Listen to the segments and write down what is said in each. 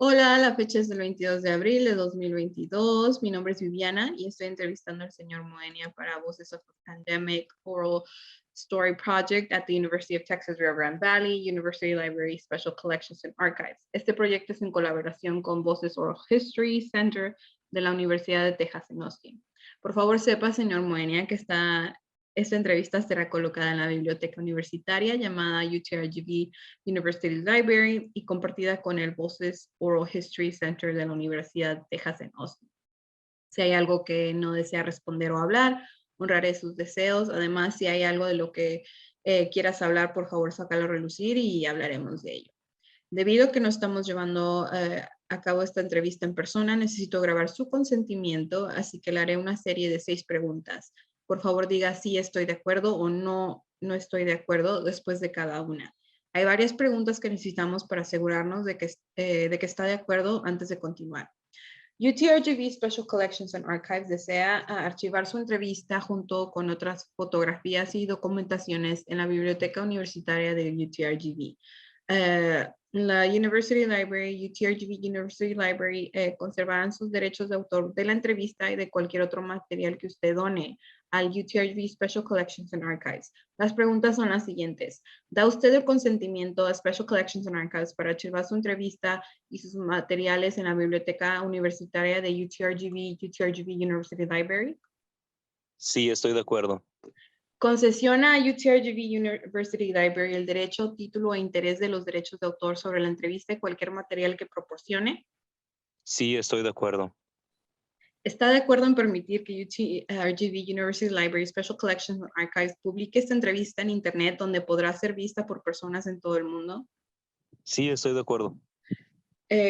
Hola, la fecha es del 22 de abril de 2022. Mi nombre es Viviana y estoy entrevistando al señor Moenia para Voices of a Pandemic Oral Story Project at the University of Texas Rio Grande Valley, University Library Special Collections and Archives. Este proyecto es en colaboración con Voices Oral History Center de la Universidad de Texas en Austin. Por favor, sepa, señor Moenia, que esta entrevista será colocada en la biblioteca universitaria llamada UTRGV University Library y compartida con el Voices Oral History Center de la Universidad de Texas en Austin. Si hay algo que no desea responder o hablar, honraré sus deseos. Además, si hay algo de lo que quieras hablar, por favor, sácalo a relucir y hablaremos de ello. Debido a que no estamos llevando a cabo esta entrevista en persona, necesito grabar su consentimiento, así que le haré una serie de 6 preguntas. Por favor, diga si estoy de acuerdo o no estoy de acuerdo después de cada una. Hay varias preguntas que necesitamos para asegurarnos de que está de acuerdo antes de continuar. UTRGV Special Collections and Archives desea archivar su entrevista junto con otras fotografías y documentaciones en la biblioteca universitaria de UTRGV. La University Library, UTRGV University Library, conservarán sus derechos de autor de la entrevista y de cualquier otro material que usted done al UTRGV Special Collections and Archives. Las preguntas son las siguientes. ¿Da usted el consentimiento a Special Collections and Archives para archivar su entrevista y sus materiales en la biblioteca universitaria de UTRGV University Library? Sí, estoy de acuerdo. Concesiona a UTRGV University Library el derecho, título e interés de los derechos de autor sobre la entrevista y cualquier material que proporcione. Sí, estoy de acuerdo. ¿Está de acuerdo en permitir que UTRGV University Library Special Collections and Archives publique esta entrevista en Internet donde podrá ser vista por personas en todo el mundo? Sí, estoy de acuerdo.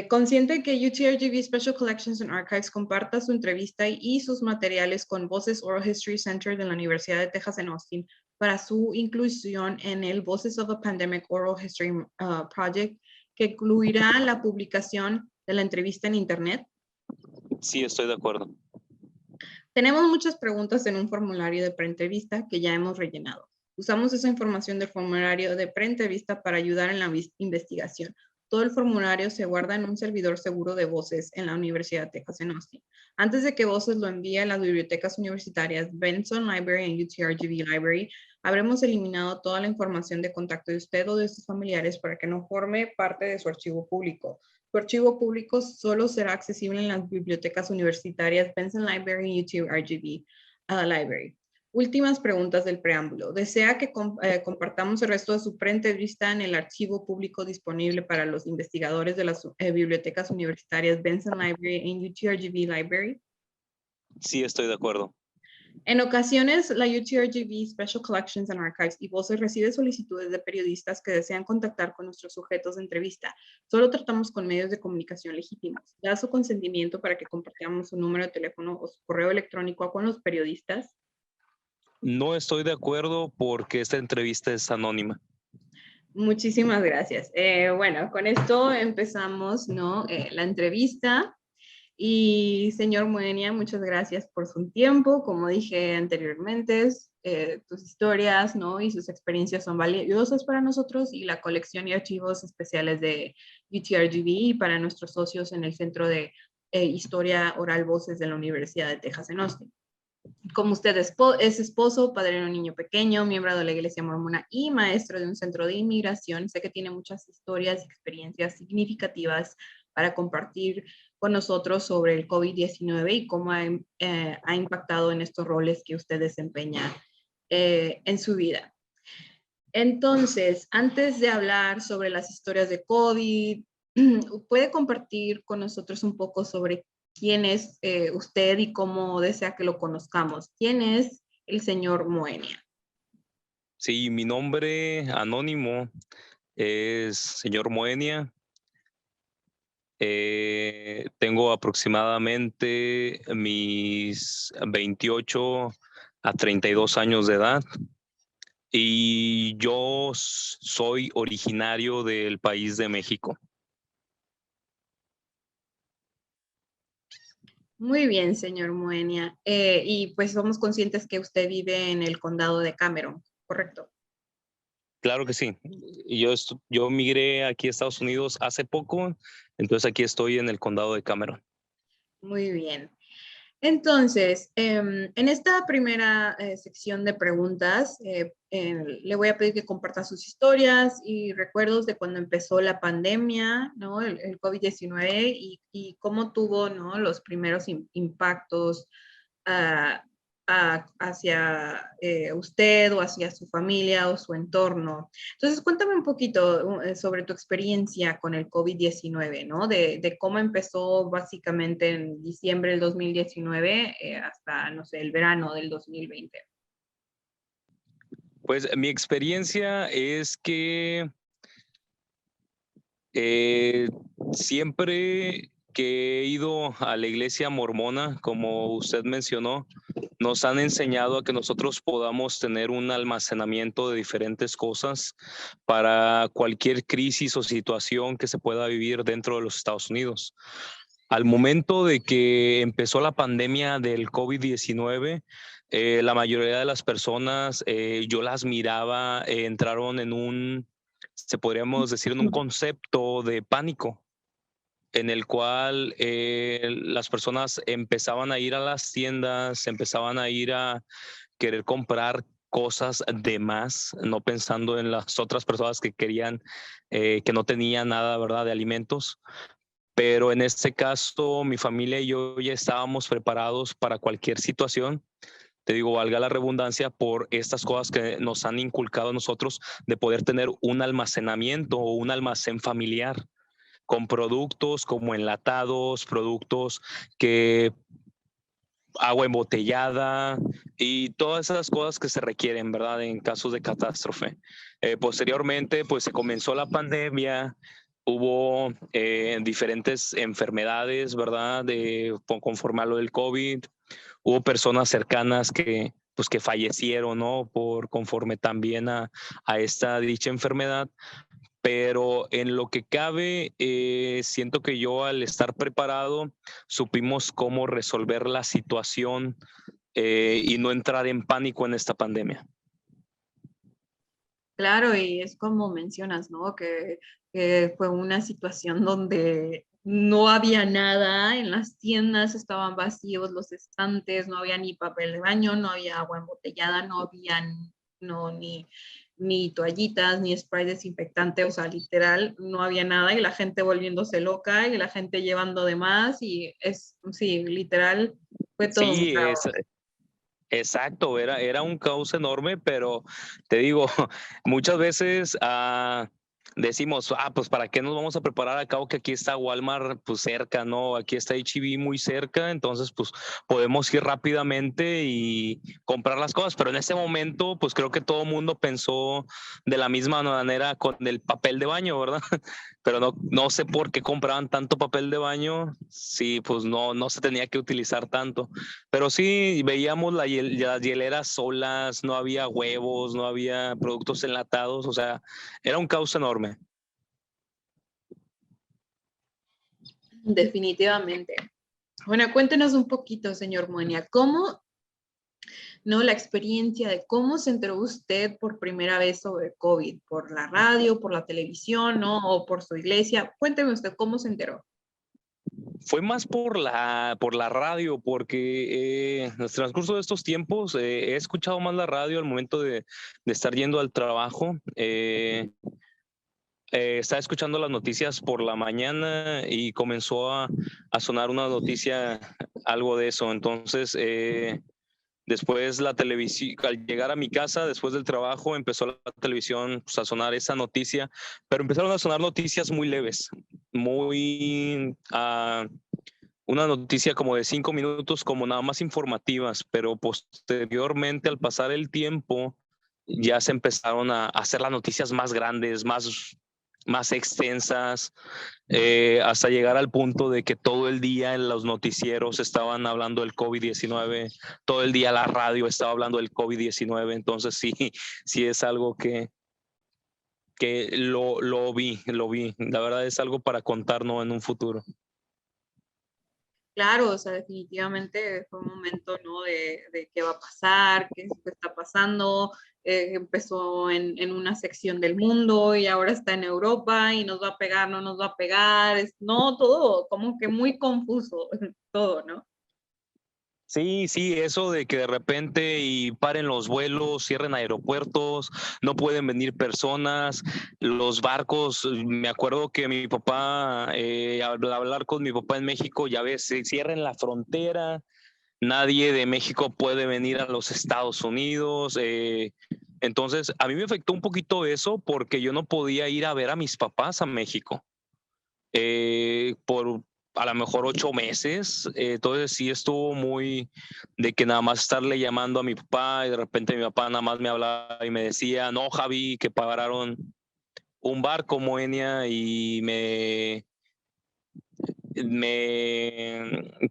Consciente que UTRGV Special Collections and Archives comparta su entrevista y sus materiales con Voices Oral History Center de la Universidad de Texas en Austin para su inclusión en el Voices of a Pandemic Oral History Project, que incluirá la publicación de la entrevista en Internet. Sí, estoy de acuerdo. Tenemos muchas preguntas en un formulario de preentrevista que ya hemos rellenado. Usamos esa información del formulario de preentrevista para ayudar en la investigación. Todo el formulario se guarda en un servidor seguro de Voces en la Universidad de Texas en Austin. Antes de que Voces lo envíe a las bibliotecas universitarias Benson Library y UTRGV Library, habremos eliminado toda la información de contacto de usted o de sus familiares para que no forme parte de su archivo público. Su archivo público solo será accesible en las bibliotecas universitarias Benson Library y UTRGV Library. Últimas preguntas del preámbulo. ¿Desea que compartamos el resto de su preentrevista en el archivo público disponible para los investigadores de las bibliotecas universitarias Benson Library y UTRGV Library? Sí, estoy de acuerdo. En ocasiones, la UTRGV Special Collections and Archives y Voces recibe solicitudes de periodistas que desean contactar con nuestros sujetos de entrevista. Solo tratamos con medios de comunicación legítimos. ¿Da su consentimiento para que compartamos su número de teléfono o su correo electrónico con los periodistas? No estoy de acuerdo porque esta entrevista es anónima. Muchísimas gracias. Bueno, con esto empezamos, ¿no? La entrevista. Y señor Moenia, muchas gracias por su tiempo. Como dije anteriormente, tus historias, ¿no? Y sus experiencias son valiosas para nosotros y la colección y archivos especiales de UTRGV y para nuestros socios en el Centro de Historia Oral Voces de la Universidad de Texas en Austin. Como usted es esposo, padre de un niño pequeño, miembro de la Iglesia Mormona y maestro de un centro de inmigración, sé que tiene muchas historias y experiencias significativas para compartir con nosotros sobre el COVID-19 y cómo ha impactado en estos roles que usted desempeña en su vida. Entonces, antes de hablar sobre las historias de COVID, ¿puede compartir con nosotros un poco sobre quién es usted y cómo desea que lo conozcamos? ¿Quién es el señor Moenia? Sí, mi nombre anónimo es señor Moenia. Tengo aproximadamente mis 28 a 32 años de edad y yo soy originario del país de México. Muy bien, señor Moenia. Y pues somos conscientes que usted vive en el condado de Cameron, ¿correcto? Claro que sí. Yo migré aquí a Estados Unidos hace poco, entonces aquí estoy en el condado de Cameron. Muy bien. Entonces, en esta primera sección de preguntas, le voy a pedir que comparta sus historias y recuerdos de cuando empezó la pandemia, ¿no? El COVID-19 y cómo tuvo, ¿no? Los primeros impactos ah, hacia usted o hacia su familia o su entorno. Entonces, cuéntame un poquito sobre tu experiencia con el COVID-19, ¿no? De cómo empezó básicamente en diciembre del 2019 hasta, no sé, el verano del 2020. Pues mi experiencia es que Eh, siempre que he ido a la iglesia mormona, como usted mencionó, nos han enseñado a que nosotros podamos tener un almacenamiento de diferentes cosas para cualquier crisis o situación que se pueda vivir dentro de los Estados Unidos. Al momento de que empezó la pandemia del COVID-19, la mayoría de las personas, yo las miraba, entraron en se podríamos decir, en un concepto de pánico, en el cual las personas empezaban a ir a las tiendas, empezaban a ir a querer comprar cosas de más, no pensando en las otras personas que querían, que no tenían nada, ¿verdad?, de alimentos. Pero en este caso, mi familia y yo ya estábamos preparados para cualquier situación. Te digo, valga la redundancia, por estas cosas que nos han inculcado a nosotros de poder tener un almacenamiento o un almacén familiar con productos como enlatados, productos que agua embotellada y todas esas cosas que se requieren, ¿verdad? En casos de catástrofe. Posteriormente, pues se comenzó la pandemia, hubo diferentes enfermedades, ¿verdad? Conforme a lo del COVID, hubo personas cercanas pues que fallecieron, ¿no? Conforme también a esta dicha enfermedad. Pero en lo que cabe, siento que yo al estar preparado, supimos cómo resolver la situación y no entrar en pánico en esta pandemia. Claro, y es como mencionas, ¿no? Que fue una situación donde no había nada, en las tiendas estaban vacíos los estantes, no había ni papel de baño, no había agua embotellada, no había no, ni toallitas, ni spray desinfectante, o sea, literal, no había nada y la gente volviéndose loca y la gente llevando de más y sí, literal, fue todo un Sí, caos. exacto, era un caos enorme, pero te digo, muchas veces decimos, pues ¿para qué nos vamos a preparar? Al cabo que aquí está Walmart pues cerca, ¿no? Aquí está H-E-B muy cerca, entonces pues podemos ir rápidamente y comprar las cosas, pero en ese momento pues creo que todo el mundo pensó de la misma manera con el papel de baño, ¿verdad? Pero no sé por qué compraban tanto papel de baño, sí, pues no se tenía que utilizar tanto. Pero sí, veíamos las hieleras solas, no había huevos, no había productos enlatados, o sea, era un caos enorme. Definitivamente. Bueno, cuéntenos un poquito, señor Moenia, ¿cómo, no, la experiencia de cómo se enteró usted por primera vez sobre COVID? ¿Por la radio, por la televisión, no? ¿O por su iglesia? Cuénteme usted cómo se enteró. Fue más por la radio, porque en el transcurso de estos tiempos he escuchado más la radio al momento de estar yendo al trabajo. Estaba escuchando las noticias por la mañana y comenzó a sonar una noticia, algo de eso. Entonces, después la televisión, al llegar a mi casa, después del trabajo, empezó la televisión pues, a sonar esa noticia, pero empezaron a sonar noticias muy leves, muy... una noticia como de 5 minutos, como nada más informativas, pero posteriormente, al pasar el tiempo, ya se empezaron a hacer las noticias más grandes, más extensas, hasta llegar al punto de que todo el día en los noticieros estaban hablando del COVID-19, todo el día la radio estaba hablando del COVID-19, entonces sí, sí es algo que lo vi, la verdad es algo para contarnos en un futuro. Claro, o sea, definitivamente fue un momento, ¿no? De qué va a pasar, qué está pasando. Empezó en una sección del mundo y ahora está en Europa y nos va a pegar, no nos va a pegar. No, todo como que muy confuso, todo, ¿no? Sí, sí, eso de que de repente y paren los vuelos, cierren aeropuertos, no pueden venir personas, los barcos, me acuerdo que mi papá, al hablar con mi papá en México, ya ves, se cierren la frontera, nadie de México puede venir a los Estados Unidos. Entonces, a mí me afectó un poquito eso porque yo no podía ir a ver a mis papás a México por a lo mejor 8 meses. Entonces sí estuvo muy de que nada más estarle llamando a mi papá y de repente mi papá nada más me hablaba y me decía, no, Javi, que pararon un barco, Moenia, y me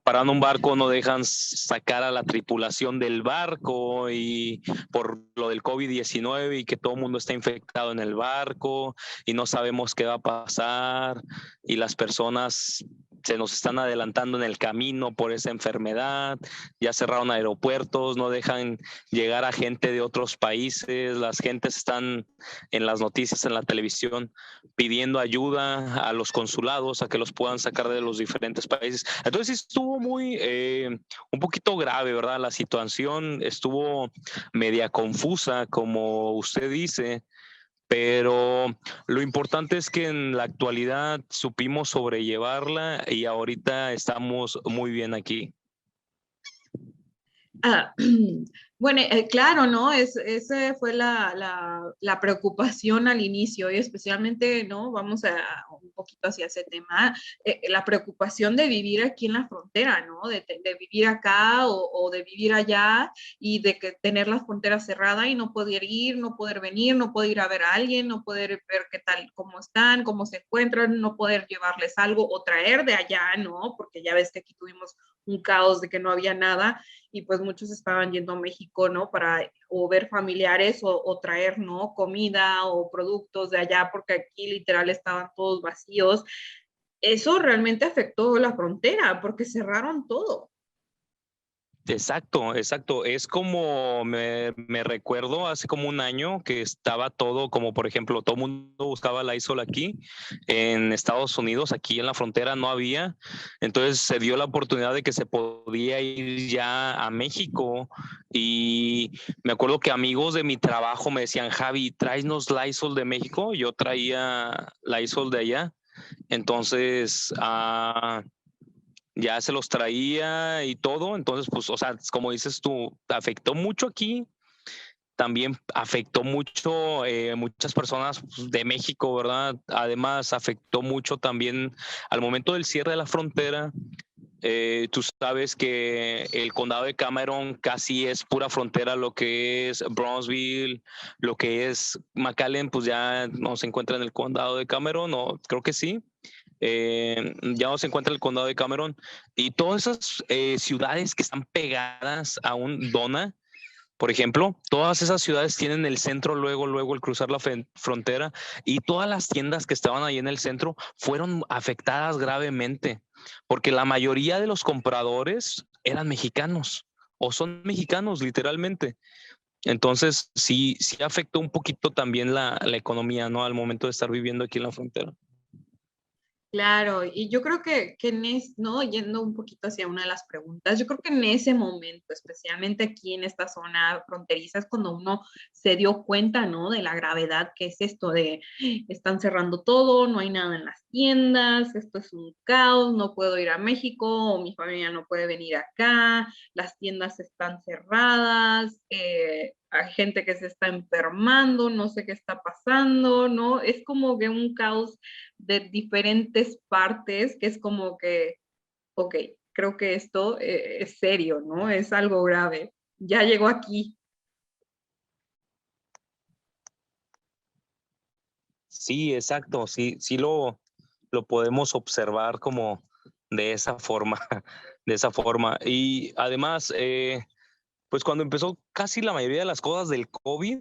parando un barco no dejan sacar a la tripulación del barco y por lo del COVID-19 y que todo el mundo está infectado en el barco y no sabemos qué va a pasar y las personas se nos están adelantando en el camino por esa enfermedad, ya cerraron aeropuertos, no dejan llegar a gente de otros países, las gentes están en las noticias, en la televisión, pidiendo ayuda a los consulados a que los puedan sacar de los diferentes países. Entonces estuvo muy, un poquito grave, ¿verdad? La situación estuvo media confusa, como usted dice, pero lo importante es que en la actualidad supimos sobrellevarla y ahorita estamos muy bien aquí. Ah, bueno, claro, ¿no? Esa fue la preocupación al inicio y especialmente, ¿no? Vamos a un poquito hacia ese tema, la preocupación de vivir aquí en la frontera, ¿no? De vivir acá o de vivir allá y de que tener las fronteras cerradas y no poder ir, no poder venir, no poder ir a ver a alguien, no poder ver qué tal, cómo están, cómo se encuentran, no poder llevarles algo o traer de allá, ¿no? Porque ya ves que aquí tuvimos un caos de que no había nada y pues muchos estaban yendo a México, ¿no? Para o ver familiares o traer, ¿no? Comida o productos de allá, porque aquí literal estaban todos vacíos. Eso realmente afectó la frontera porque cerraron todo. Exacto, exacto. Es como me recuerdo hace como un año que estaba todo, como por ejemplo, todo el mundo buscaba la ISOL aquí en Estados Unidos, aquí en la frontera no había. Entonces se dio la oportunidad de que se podía ir ya a México y me acuerdo que amigos de mi trabajo me decían, Javi, tráenos la ISOL de México. Yo traía la ISOL de allá. Entonces, ya se los traía y todo, entonces pues, o sea, como dices tú, afectó mucho aquí, también afectó mucho muchas personas pues, de México, ¿verdad? Además, afectó mucho también al momento del cierre de la frontera. Tú sabes que el condado de Cameron casi es pura frontera, lo que es Brownsville, lo que es McAllen, pues ya no se encuentra en el condado de Cameron, o creo que sí. Ya no se encuentra el condado de Cameron y todas esas ciudades que están pegadas a un Dona, por ejemplo, todas esas ciudades tienen el centro luego el cruzar la frontera y todas las tiendas que estaban ahí en el centro fueron afectadas gravemente porque la mayoría de los compradores eran mexicanos o son mexicanos literalmente. Entonces sí afectó un poquito también la economía, ¿no? Al momento de estar viviendo aquí en la frontera. Claro, y yo creo que ¿no? Yendo un poquito hacia una de las preguntas, yo creo que en ese momento, especialmente aquí en esta zona fronteriza, es cuando uno se dio cuenta, ¿no? De la gravedad que es esto de están cerrando todo, no hay nada en las tiendas, esto es un caos, no puedo ir a México, o mi familia no puede venir acá, las tiendas están cerradas, hay gente que se está enfermando, no sé qué está pasando, ¿no? Es como que un caos de diferentes partes, que es como que, ok, creo que esto es serio, ¿no? Es algo grave. Ya llegó aquí. Sí, exacto, sí lo podemos observar como de esa forma, de esa forma. Y además, pues cuando empezó casi la mayoría de las cosas del COVID,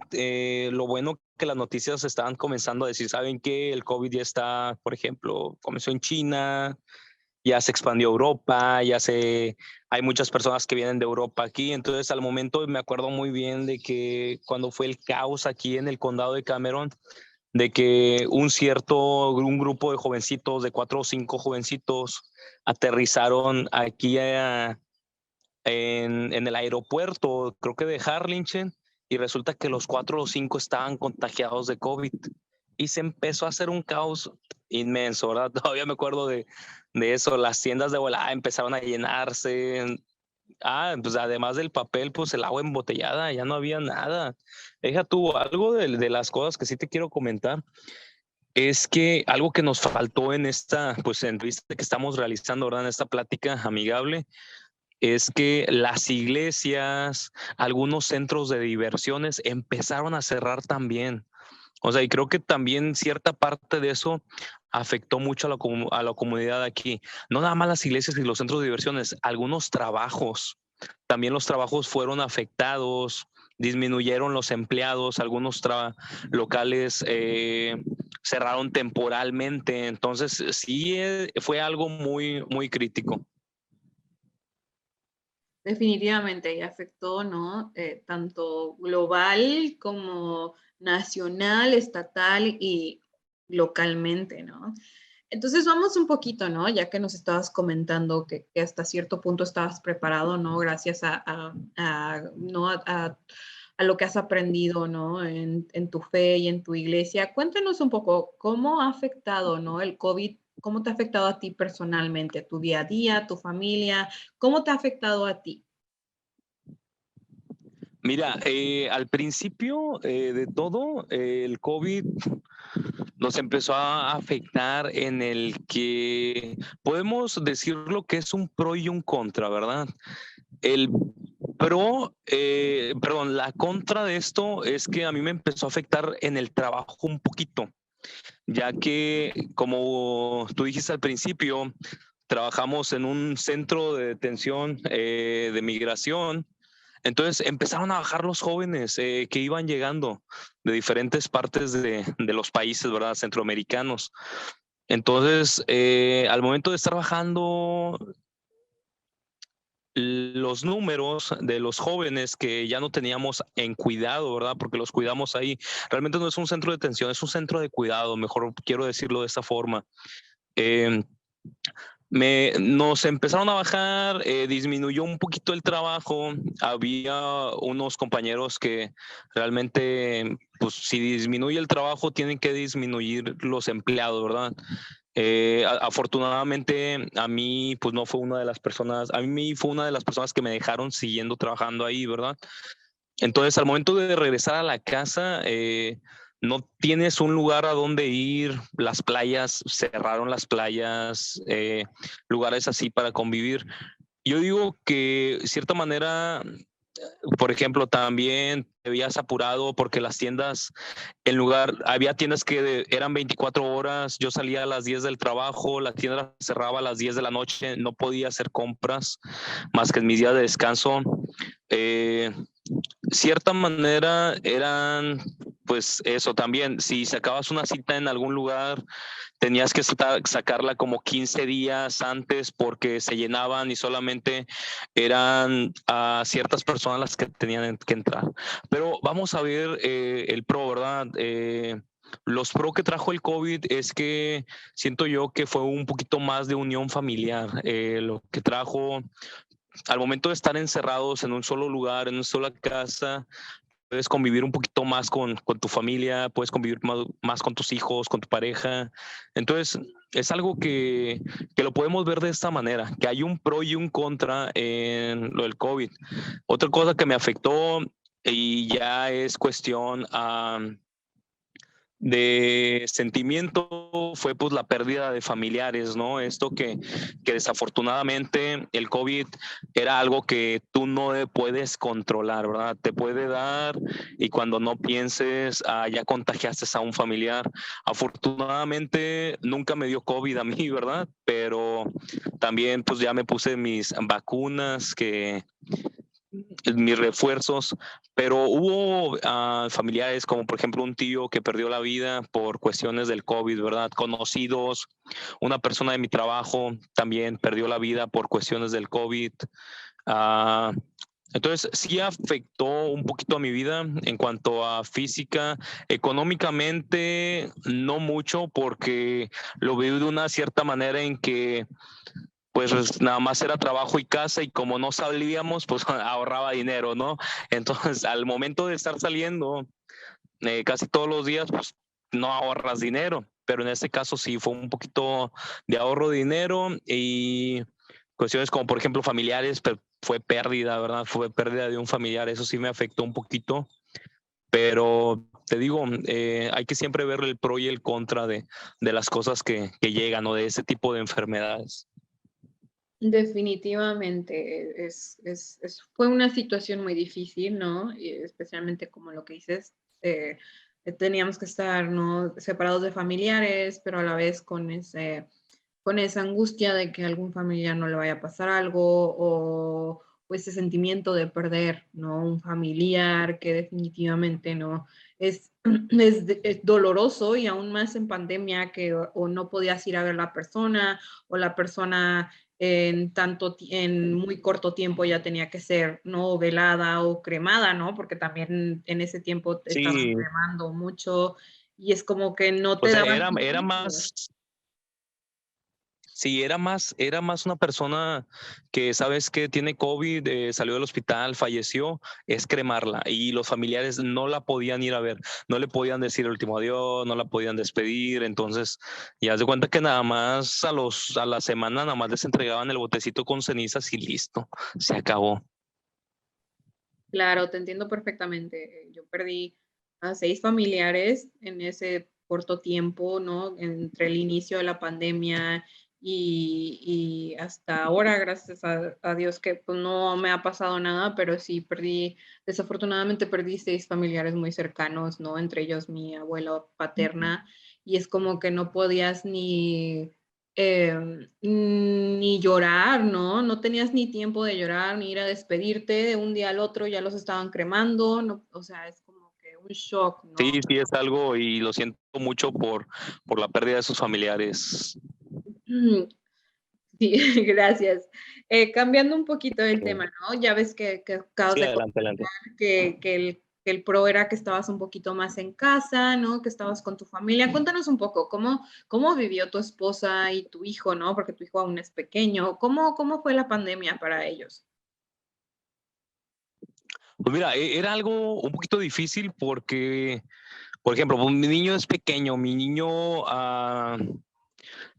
lo bueno que las noticias estaban comenzando a decir, ¿saben qué? El COVID ya está, por ejemplo, comenzó en China, ya se expandió a Europa, hay muchas personas que vienen de Europa aquí, entonces al momento me acuerdo muy bien de que cuando fue el caos aquí en el condado de Cameron, de que un grupo de jovencitos, de 4 o 5 jovencitos, aterrizaron aquí en el aeropuerto, creo que de Harlingen, y resulta que los 4 o 5 estaban contagiados de COVID. Y se empezó a hacer un caos inmenso, ¿verdad? Todavía me acuerdo de eso, las tiendas de volada empezaron a llenarse. Pues además del papel, pues el agua embotellada, ya no había nada. Deja tú, algo de las cosas que sí te quiero comentar es que algo que nos faltó en esta pues entrevista que estamos realizando, ¿verdad? En esta plática amigable, es que las iglesias, algunos centros de diversiones empezaron a cerrar también. O sea, y creo que también cierta parte de eso afectó mucho a la comunidad aquí. No nada más las iglesias y los centros de diversiones, algunos trabajos. También los trabajos fueron afectados, disminuyeron los empleados, algunos locales cerraron temporalmente. Entonces, sí, fue algo muy, muy crítico. Definitivamente, y afectó, ¿no? Tanto global como nacional, estatal y localmente, ¿no? Entonces vamos un poquito, ¿no? Ya que nos estabas comentando que hasta cierto punto estabas preparado, ¿no? Gracias ¿no? A lo que has aprendido, ¿no? En tu fe y en tu iglesia. Cuéntanos un poco cómo ha afectado, ¿no? El COVID, cómo te ha afectado a ti personalmente, tu día a día, tu familia, ¿cómo te ha afectado a ti? Mira, al principio de todo, el COVID nos empezó a afectar en el que podemos decir lo que es un pro y un contra, ¿verdad? El perdón, la contra de esto es que a mí me empezó a afectar en el trabajo un poquito, ya que como tú dijiste al principio, trabajamos en un centro de detención de migración. Entonces empezaron a bajar los jóvenes que iban llegando de diferentes partes de los países, ¿verdad? Centroamericanos. Entonces, al momento de estar bajando los números de los jóvenes que ya no teníamos en cuidado, ¿verdad? Porque los cuidamos ahí. Realmente no es un centro de detención, es un centro de cuidado, mejor quiero decirlo de esta forma. Eh, nos empezaron a bajar, disminuyó un poquito el trabajo, había unos compañeros que realmente, pues si disminuye el trabajo, tienen que disminuir los empleados, ¿verdad? Afortunadamente a mí, pues no fue una de las personas, a mí fue una de las personas que me dejaron siguiendo trabajando ahí, ¿verdad? Entonces, al momento de regresar a la casa, no tienes un lugar a donde ir, las playas, cerraron las playas, lugares así para convivir. Yo digo que, de cierta manera, por ejemplo, también te veías apurado porque las tiendas, había tiendas que eran 24 horas, yo salía a las 10 del trabajo, la tienda cerraba a las 10 de la noche, no podía hacer compras más que en mis días de descanso. Eh, Cierta manera eran, pues eso también, si sacabas una cita en algún lugar, tenías que sacarla como 15 días antes porque se llenaban y solamente eran ciertas personas las que tenían que entrar. Pero vamos a ver el pro, ¿verdad? Los pro que trajo el COVID es que siento yo que fue un poquito más de unión familiar. Lo que trajo al momento de estar encerrados en un solo lugar, en una sola casa, puedes convivir un poquito más con tu familia, puedes convivir más con tus hijos, con tu pareja. Entonces, es algo que lo podemos ver de esta manera, que hay un pro y un contra en lo del COVID. Otra cosa que me afectó y ya es cuestión de sentimiento fue pues la pérdida de familiares, ¿no? Esto que desafortunadamente el COVID era algo que tú no puedes controlar, ¿verdad? Te puede dar y cuando no pienses, ya contagiaste a un familiar. Afortunadamente nunca me dio COVID a mí, ¿verdad? Pero también pues ya me puse mis vacunas que mis refuerzos, pero hubo familiares como por ejemplo un tío que perdió la vida por cuestiones del COVID, ¿verdad? Conocidos, una persona de mi trabajo también perdió la vida por cuestiones del COVID. Ah, entonces, sí afectó un poquito a mi vida en cuanto a física. Económicamente, no mucho, porque lo veo de una cierta manera en que pues nada más era trabajo y casa y como no salíamos, pues ahorraba dinero, ¿no? Entonces, al momento de estar saliendo casi todos los días, pues no ahorras dinero, pero en este caso sí fue un poquito de ahorro de dinero y cuestiones como, por ejemplo, familiares, pero fue pérdida, ¿verdad? Fue pérdida de un familiar, eso sí me afectó un poquito, pero te digo, hay que siempre ver el pro y el contra de las cosas que llegan o de ese tipo de enfermedades. Definitivamente, fue una situación muy difícil, ¿no? Y especialmente como lo que dices, teníamos que estar, ¿no? Separados de familiares, pero a la vez con esa angustia de que a algún familiar no le vaya a pasar algo o ese sentimiento de perder, ¿no? Un familiar que definitivamente no es, es doloroso y aún más en pandemia que o no podías ir a ver a la persona o la persona en muy corto tiempo ya tenía que ser no velada o cremada, ¿no? Porque también en ese tiempo estaban Sí, cremando mucho y es como que no te pues daban era tiempo. más. Sí, era más una persona que sabes que tiene COVID, salió del hospital, falleció, es cremarla y los familiares no la podían ir a ver, no le podían decir el último adiós, no la podían despedir, entonces ya haz de cuenta que nada más a la semana nada más les entregaban el botecito con cenizas y listo, se acabó. Claro, te entiendo perfectamente. Yo perdí a 6 familiares en ese corto tiempo, ¿no? Entre el inicio de la pandemia y hasta ahora, gracias a Dios que pues, no me ha pasado nada, pero sí desafortunadamente perdí 6 familiares muy cercanos, ¿no? Entre ellos mi abuela paterna, y es como que no podías ni llorar, ¿no? No tenías ni tiempo de llorar, ni ir a despedirte, de un día al otro ya los estaban cremando, no, o sea, es como que un shock, Sí, ¿no? sí es algo y lo siento mucho por la pérdida de sus familiares. Sí, gracias. Cambiando un poquito el tema, ¿no? Ya ves que acabas Sí, de adelante, adelante. que el pro era que estabas un poquito más en casa, ¿no? Que estabas con tu familia. Cuéntanos un poco, ¿cómo vivió tu esposa y tu hijo, ¿no? Porque tu hijo aún es pequeño. ¿Cómo fue la pandemia para ellos? Pues mira, era algo un poquito difícil porque, por ejemplo, pues, mi niño es pequeño,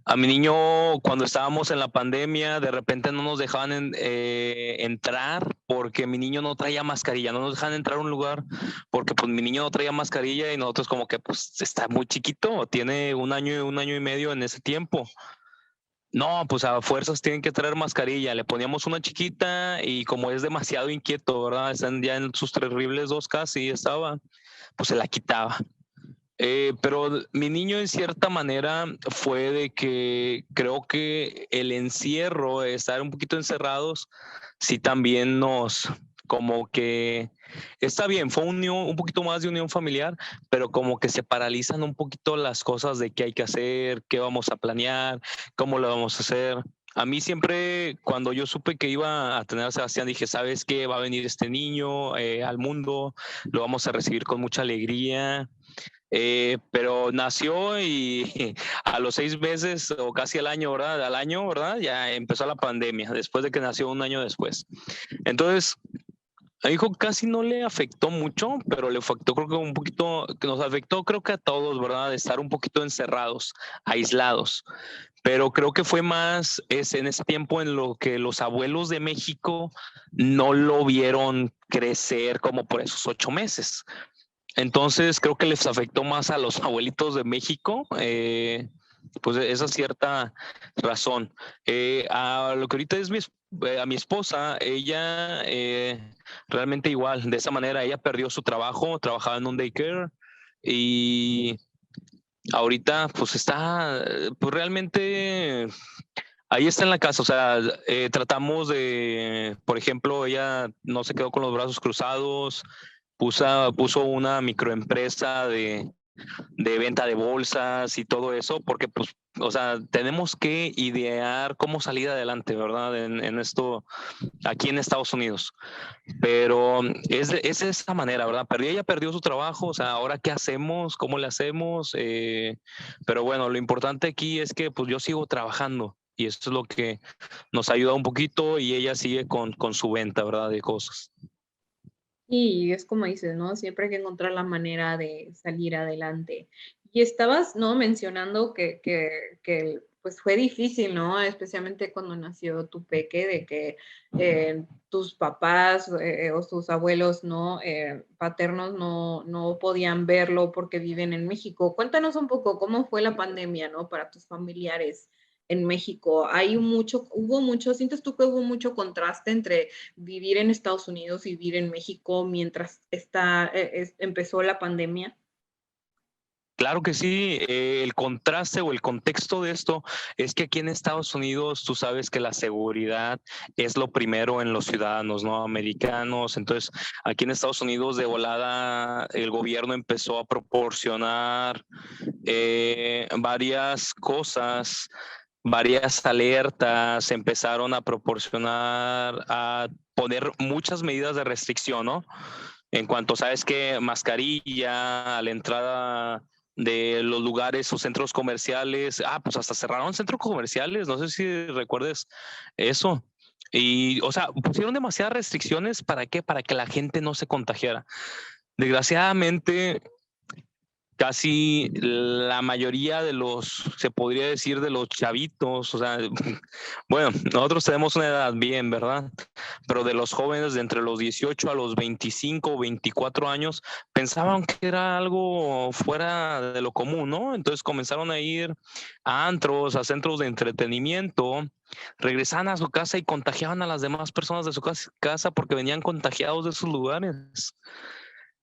a mi niño cuando estábamos en la pandemia, de repente no nos dejaban entrar porque mi niño no traía mascarilla, no nos dejaban entrar a un lugar porque pues mi niño no traía mascarilla y nosotros como que pues está muy chiquito, tiene un año y medio en ese tiempo. No, pues a fuerzas tienen que traer mascarilla. Le poníamos una chiquita y como es demasiado inquieto, ¿verdad? Están ya en sus terribles 2 casi estaba, pues se la quitaba. Pero mi niño en cierta manera fue de que creo que el encierro, estar un poquito encerrados, sí también como que, está bien, fue un poquito más de unión familiar, pero como que se paralizan un poquito las cosas de qué hay que hacer, qué vamos a planear, cómo lo vamos a hacer. A mí siempre, cuando yo supe que iba a tener a Sebastián, dije, ¿sabes qué? Va a venir este niño al mundo, lo vamos a recibir con mucha alegría. Pero nació y a los 6 meses o casi al año, ¿verdad? Al año, ¿verdad? Ya empezó la pandemia, después de que nació un año después. Entonces, a hijo casi no le afectó mucho, pero le afectó creo que un poquito, que nos afectó creo que a todos, ¿verdad? De estar un poquito encerrados, aislados. Pero creo que fue más en ese tiempo en lo que los abuelos de México no lo vieron crecer como por esos 8 meses. Entonces creo que les afectó más a los abuelitos de México, pues esa cierta razón. A lo que ahorita es a mi esposa, ella realmente igual, de esa manera, ella perdió su trabajo, trabajaba en un daycare y ahorita pues está, pues realmente Ahí está en la casa, o sea, tratamos de, por ejemplo, ella no se quedó con los brazos cruzados, puso una microempresa de venta de bolsas y todo eso, porque pues, o sea, tenemos que idear cómo salir adelante, ¿verdad? En esto, aquí en Estados Unidos. Pero es de esa manera, ¿verdad? Ella perdió su trabajo, o sea, ahora qué hacemos, cómo le hacemos. Pero bueno, lo importante aquí es que pues yo sigo trabajando y esto es lo que nos ayuda un poquito y ella sigue con su venta, ¿verdad? De cosas. Y es como dices, ¿no? Siempre hay que encontrar la manera de salir adelante. Y estabas, ¿no? Mencionando que pues fue difícil, ¿no? Especialmente cuando nació tu peque, de que tus papás o tus abuelos, ¿no? Paternos no podían verlo porque viven en México. Cuéntanos un poco cómo fue la pandemia, ¿no? Para tus familiares en México. Hubo mucho, ¿sientes tú que hubo mucho contraste entre vivir en Estados Unidos y vivir en México mientras empezó la pandemia? Claro que sí, el contraste o el contexto de esto es que aquí en Estados Unidos tú sabes que la seguridad es lo primero en los ciudadanos, ¿no? Americanos. Entonces, aquí en Estados Unidos de volada el gobierno empezó a proporcionar varias cosas, varias alertas, empezaron a proporcionar, a poner muchas medidas de restricción, ¿no? En cuanto sabes que mascarilla a la entrada de los lugares o centros comerciales, pues hasta cerraron centros comerciales, no sé si recuerdes eso. Y, o sea, pusieron demasiadas restricciones, ¿para qué? Para que la gente no se contagiara. Desgraciadamente, casi la mayoría de los, se podría decir, de los chavitos, o sea, bueno, nosotros tenemos una edad bien, ¿verdad? Pero de los jóvenes de entre los 18 a los 25 o 24 años, pensaban que era algo fuera de lo común, ¿no? Entonces comenzaron a ir a antros, a centros de entretenimiento, regresaban a su casa y contagiaban a las demás personas de su casa porque venían contagiados de esos lugares.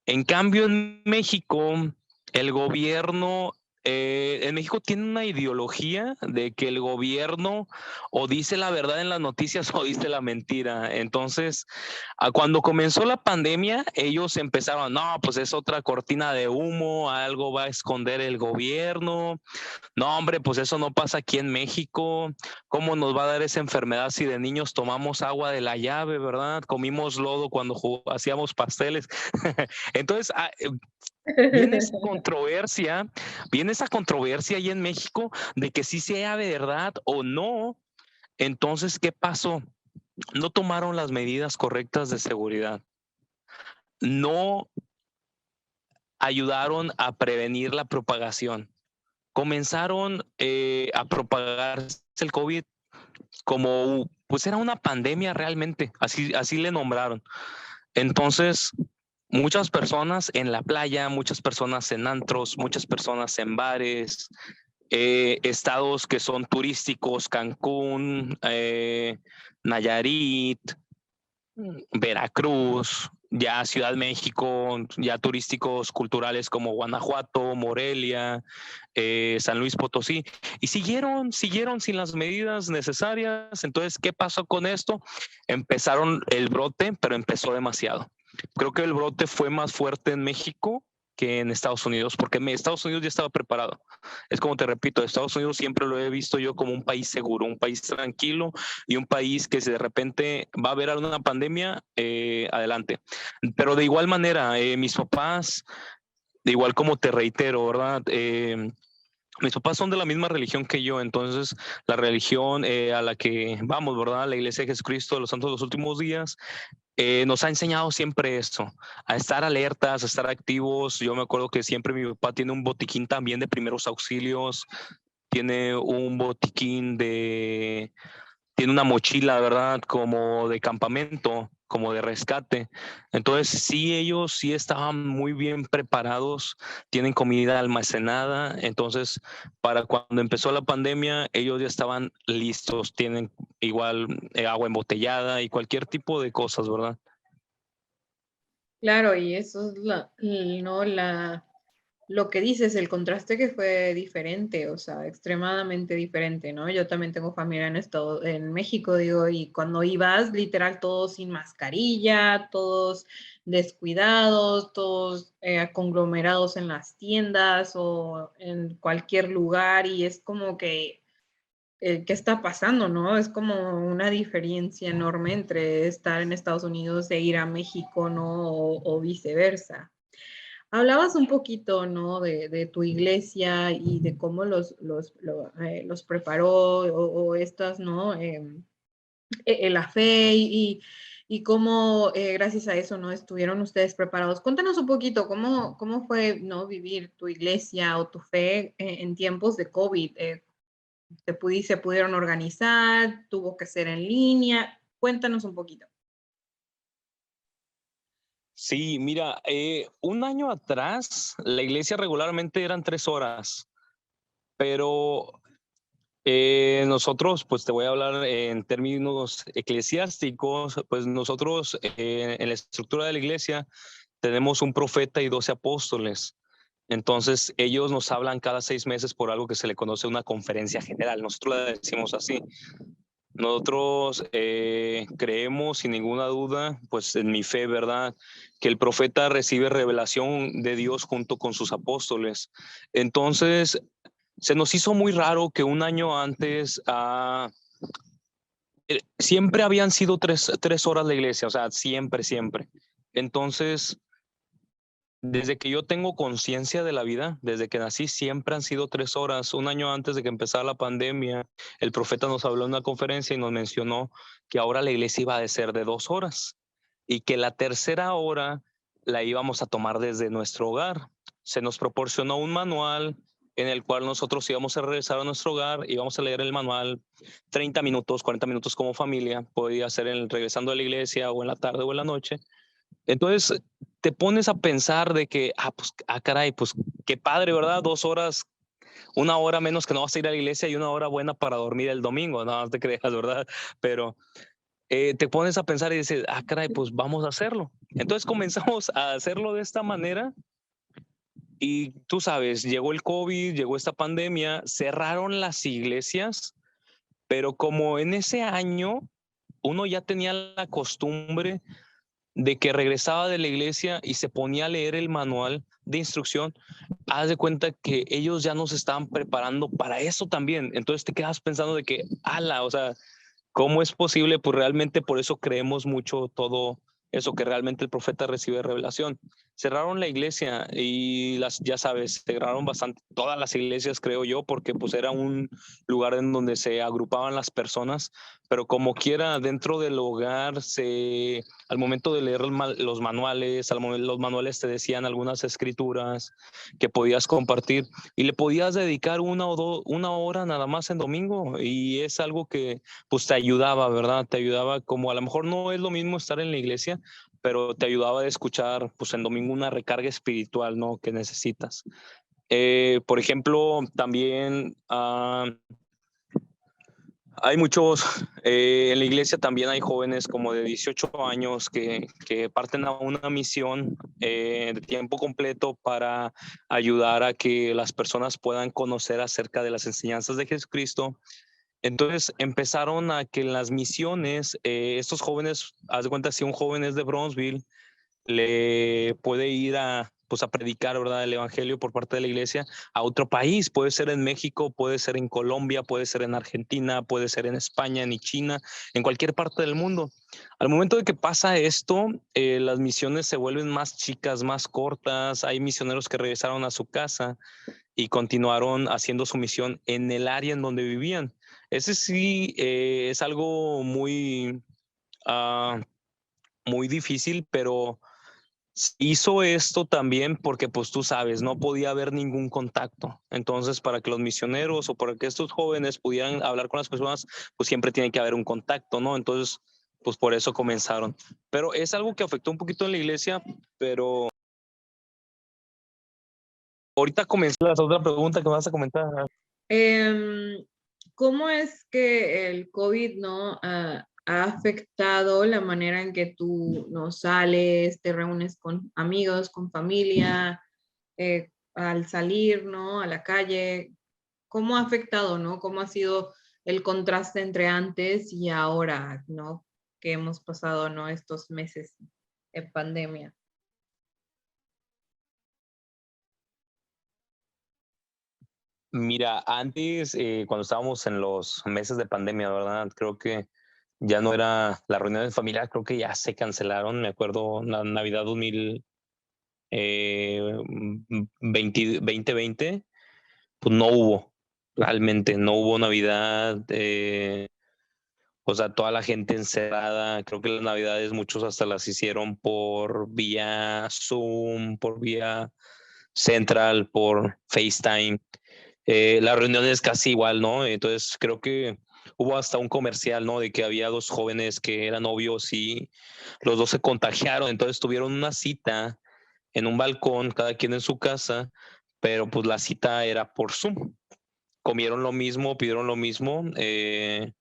En cambio, en México, el gobierno, en México tiene una ideología de que el gobierno o dice la verdad en las noticias o dice la mentira. Entonces, cuando comenzó la pandemia, ellos empezaron, no, pues es otra cortina de humo, algo va a esconder el gobierno. No, hombre, pues eso no pasa aquí en México. ¿Cómo nos va a dar esa enfermedad si de niños tomamos agua de la llave, verdad? Comimos lodo cuando hacíamos pasteles. Entonces, viene esa controversia, viene esa controversia ahí en México de que si sea verdad o no. Entonces, ¿qué pasó? No tomaron las medidas correctas de seguridad. No ayudaron a prevenir la propagación. Comenzaron a propagarse el COVID como, pues era una pandemia realmente, así le nombraron. Entonces, muchas personas en la playa, muchas personas en antros, muchas personas en bares, estados que son turísticos, Cancún, Nayarit, Veracruz, ya Ciudad de México, ya turísticos culturales como Guanajuato, Morelia, San Luis Potosí, y siguieron sin las medidas necesarias. Entonces, ¿qué pasó con esto? Empezaron el brote, pero empezó demasiado. Creo que el brote fue más fuerte en México que en Estados Unidos, porque Estados Unidos ya estaba preparado. Es como te repito, Estados Unidos siempre lo he visto yo como un país seguro, un país tranquilo y un país que si de repente va a haber alguna pandemia, adelante. Pero de igual manera, mis papás, de igual como te reitero, ¿verdad? Mis papás son de la misma religión que yo, entonces la religión a la que vamos, ¿verdad? La Iglesia de Jesucristo de los Santos de los Últimos Días, nos ha enseñado siempre eso, a estar alertas, a estar activos. Yo me acuerdo que siempre mi papá tiene un botiquín también de primeros auxilios, tiene un botiquín tiene una mochila, ¿verdad? Como de campamento, como de rescate. Entonces, sí, ellos sí estaban muy bien preparados, tienen comida almacenada. Entonces, para cuando empezó la pandemia, ellos ya estaban listos, tienen igual agua embotellada y cualquier tipo de cosas, ¿verdad? Claro, y eso es la, y no la, lo que dices, el contraste que fue diferente, o sea, extremadamente diferente, ¿no? Yo también tengo familia en México, digo, y cuando ibas, literal, todos sin mascarilla, todos descuidados, todos conglomerados en las tiendas o en cualquier lugar, y es como que, ¿qué está pasando, no? Es como una diferencia enorme entre estar en Estados Unidos e ir a México, ¿no? O viceversa. Hablabas un poquito, ¿no? De tu iglesia y de cómo los preparó o estas, ¿no? La fe y cómo gracias a eso, ¿no? Estuvieron ustedes preparados. Cuéntanos un poquito cómo fue, ¿no? Vivir tu iglesia o tu fe en tiempos de COVID. Se pudieron organizar? ¿Tuvo que ser en línea? Cuéntanos un poquito. Sí, mira, un año atrás la iglesia regularmente eran 3 horas, pero nosotros, pues te voy a hablar en términos eclesiásticos, pues nosotros en la estructura de la iglesia tenemos un profeta y 12 apóstoles. Entonces, ellos nos hablan cada 6 meses por algo que se le conoce una conferencia general. Nosotros la decimos así. Nosotros creemos sin ninguna duda, pues en mi fe, ¿verdad? Que el profeta recibe revelación de Dios junto con sus apóstoles. Entonces, se nos hizo muy raro que un año antes siempre habían sido 3 horas la iglesia, o sea, siempre, siempre. Entonces, desde que yo tengo conciencia de la vida, desde que nací, siempre han sido 3 horas. Un año antes de que empezara la pandemia, el profeta nos habló en una conferencia y nos mencionó que ahora la iglesia iba a ser de 2 horas y que la tercera hora la íbamos a tomar desde nuestro hogar. Se nos proporcionó un manual en el cual nosotros íbamos a regresar a nuestro hogar, íbamos a leer el manual 30 minutos, 40 minutos como familia, podía ser regresando a la iglesia o en la tarde o en la noche. Entonces te pones a pensar de que, pues, caray, pues qué padre, ¿verdad? 2 horas, una hora menos que no vas a ir a la iglesia y una hora buena para dormir el domingo, no te creas, ¿verdad? Pero te pones a pensar y dices, caray, pues vamos a hacerlo. Entonces comenzamos a hacerlo de esta manera y tú sabes, llegó el COVID, llegó esta pandemia, cerraron las iglesias, pero como en ese año uno ya tenía la costumbre de que regresaba de la iglesia y se ponía a leer el manual de instrucción, haz de cuenta que ellos ya nos estaban preparando para eso también. Entonces te quedas pensando de que, ala, o sea, ¿cómo es posible? Pues realmente por eso creemos mucho todo eso, que realmente el profeta recibe revelación. Cerraron la iglesia y ya sabes, cerraron bastante, todas las iglesias creo yo, porque pues era un lugar en donde se agrupaban las personas, pero como quiera, dentro del hogar, al momento de leer los manuales, los manuales te decían algunas escrituras que podías compartir y le podías dedicar una hora nada más en domingo y es algo que pues te ayudaba, ¿verdad? Te ayudaba como a lo mejor no es lo mismo estar en la iglesia, pero te ayudaba a escuchar pues en domingo una recarga espiritual, ¿no? Que necesitas. Por ejemplo, también hay muchos, en la iglesia también hay jóvenes como de 18 años que parten a una misión de tiempo completo para ayudar a que las personas puedan conocer acerca de las enseñanzas de Jesucristo. Entonces empezaron a que en las misiones, estos jóvenes, haz de cuenta, si un joven es de Bronzeville, le puede ir pues a predicar, ¿verdad?, el evangelio por parte de la iglesia a otro país. Puede ser en México, puede ser en Colombia, puede ser en Argentina, puede ser en España, en China, en cualquier parte del mundo. Al momento de que pasa esto, las misiones se vuelven más chicas, más cortas. Hay misioneros que regresaron a su casa y continuaron haciendo su misión en el área en donde vivían. Ese sí es algo uh, muy difícil, pero hizo esto también porque, pues tú sabes, no podía haber ningún contacto. Entonces, para que los misioneros o para que estos jóvenes pudieran hablar con las personas, pues siempre tiene que haber un contacto, ¿no? Entonces, pues por eso comenzaron. Pero es algo que afectó un poquito en la iglesia, pero ahorita comenzó la otra pregunta que me vas a comentar. Em, ¿Cómo es que el COVID no ha afectado la manera en que tú no sales, te reúnes con amigos, con familia? al salir, ¿no? A la calle. ¿Cómo ha afectado, no? ¿Cómo ha sido el contraste entre antes y ahora, ¿no? Que hemos pasado, ¿no? Estos meses en pandemia. Mira, antes, cuando estábamos en los meses de pandemia, ¿verdad? Creo que ya no era las reuniones familiares, creo que ya se cancelaron. Me acuerdo la Navidad 2020, pues no hubo, realmente no hubo Navidad. O sea, toda la gente encerrada. Creo que las Navidades muchos hasta las hicieron por vía Zoom, por vía Central, por FaceTime. Las reuniones casi igual, ¿no? Entonces creo que hubo hasta un comercial, ¿no? De que había dos jóvenes que eran novios y los dos se contagiaron, entonces tuvieron una cita en un balcón, cada quien en su casa, pero pues la cita era por Zoom. Comieron lo mismo, pidieron lo mismo de